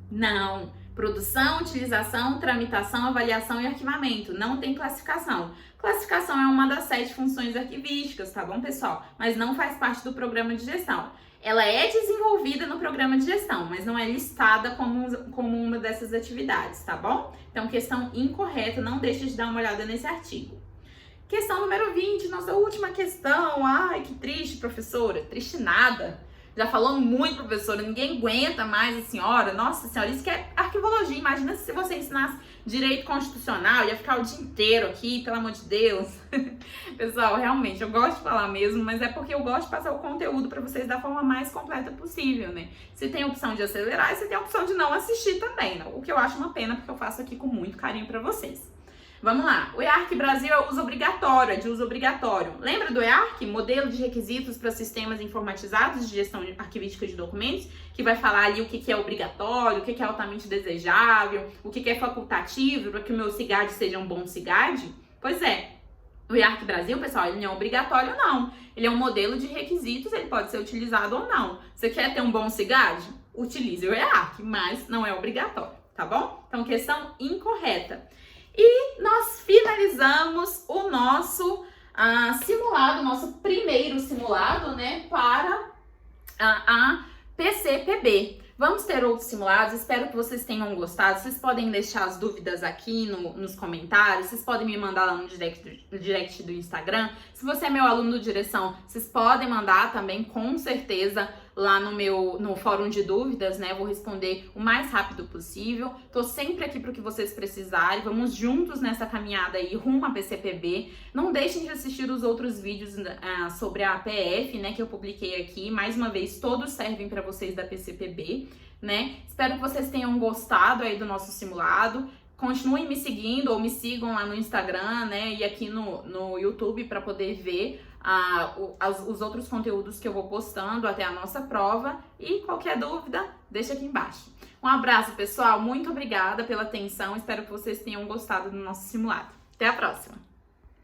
Não. Produção, utilização, tramitação, avaliação e arquivamento. Não tem classificação. Classificação é uma das 7 funções arquivísticas, tá bom, pessoal? Mas não faz parte do programa de gestão. Ela é desenvolvida no programa de gestão, mas não é listada como uma dessas atividades, tá bom? Então, questão incorreta, não deixe de dar uma olhada nesse artigo. Questão número 20, nossa última questão. Ai, que triste, professora. Triste nada. Já falou muito, professora. Ninguém aguenta mais a senhora. Nossa senhora, isso que é arquivologia. Imagina se você ensinasse direito constitucional. Ia ficar o dia inteiro aqui, pelo amor de Deus. Pessoal, realmente, eu gosto de falar mesmo, mas é porque eu gosto de passar o conteúdo para vocês da forma mais completa possível, né? Se tem a opção de acelerar, e se tem a opção de não assistir também, né? O que eu acho uma pena, porque eu faço aqui com muito carinho para vocês. Vamos lá, o EARC Brasil é uso obrigatório, é de uso obrigatório. Lembra do EARC? Modelo de requisitos para sistemas informatizados de gestão arquivística de documentos, que vai falar ali o que é obrigatório, o que é altamente desejável, o que é facultativo, para que o meu CIGAD seja um bom CIGAD? Pois é, o EARC Brasil, pessoal, ele não é obrigatório não. Ele é um modelo de requisitos, ele pode ser utilizado ou não. Você quer ter um bom CIGAD? Utilize o EARC, mas não é obrigatório, tá bom? Então, questão incorreta. E nós finalizamos o nosso simulado, nosso primeiro simulado, né, para a PCPB. Vamos ter outros simulados, espero que vocês tenham gostado. Vocês podem deixar as dúvidas aqui nos comentários, vocês podem me mandar lá no direct do Instagram. Se você é meu aluno do Direção, vocês podem mandar também, com certeza, lá no fórum de dúvidas, né? Eu vou responder o mais rápido possível. Tô sempre aqui para o que vocês precisarem. Vamos juntos nessa caminhada aí rumo à PCPB. Não deixem de assistir os outros vídeos sobre a APF, né? Que eu publiquei aqui. Mais uma vez, todos servem para vocês da PCPB, né? Espero que vocês tenham gostado aí do nosso simulado. Continuem me seguindo ou me sigam lá no Instagram, né? E aqui no YouTube para poder ver os outros conteúdos que eu vou postando até a nossa prova. E qualquer dúvida, deixa aqui embaixo. Um abraço, pessoal. Muito obrigada pela atenção. Espero que vocês tenham gostado do nosso simulado. Até a próxima!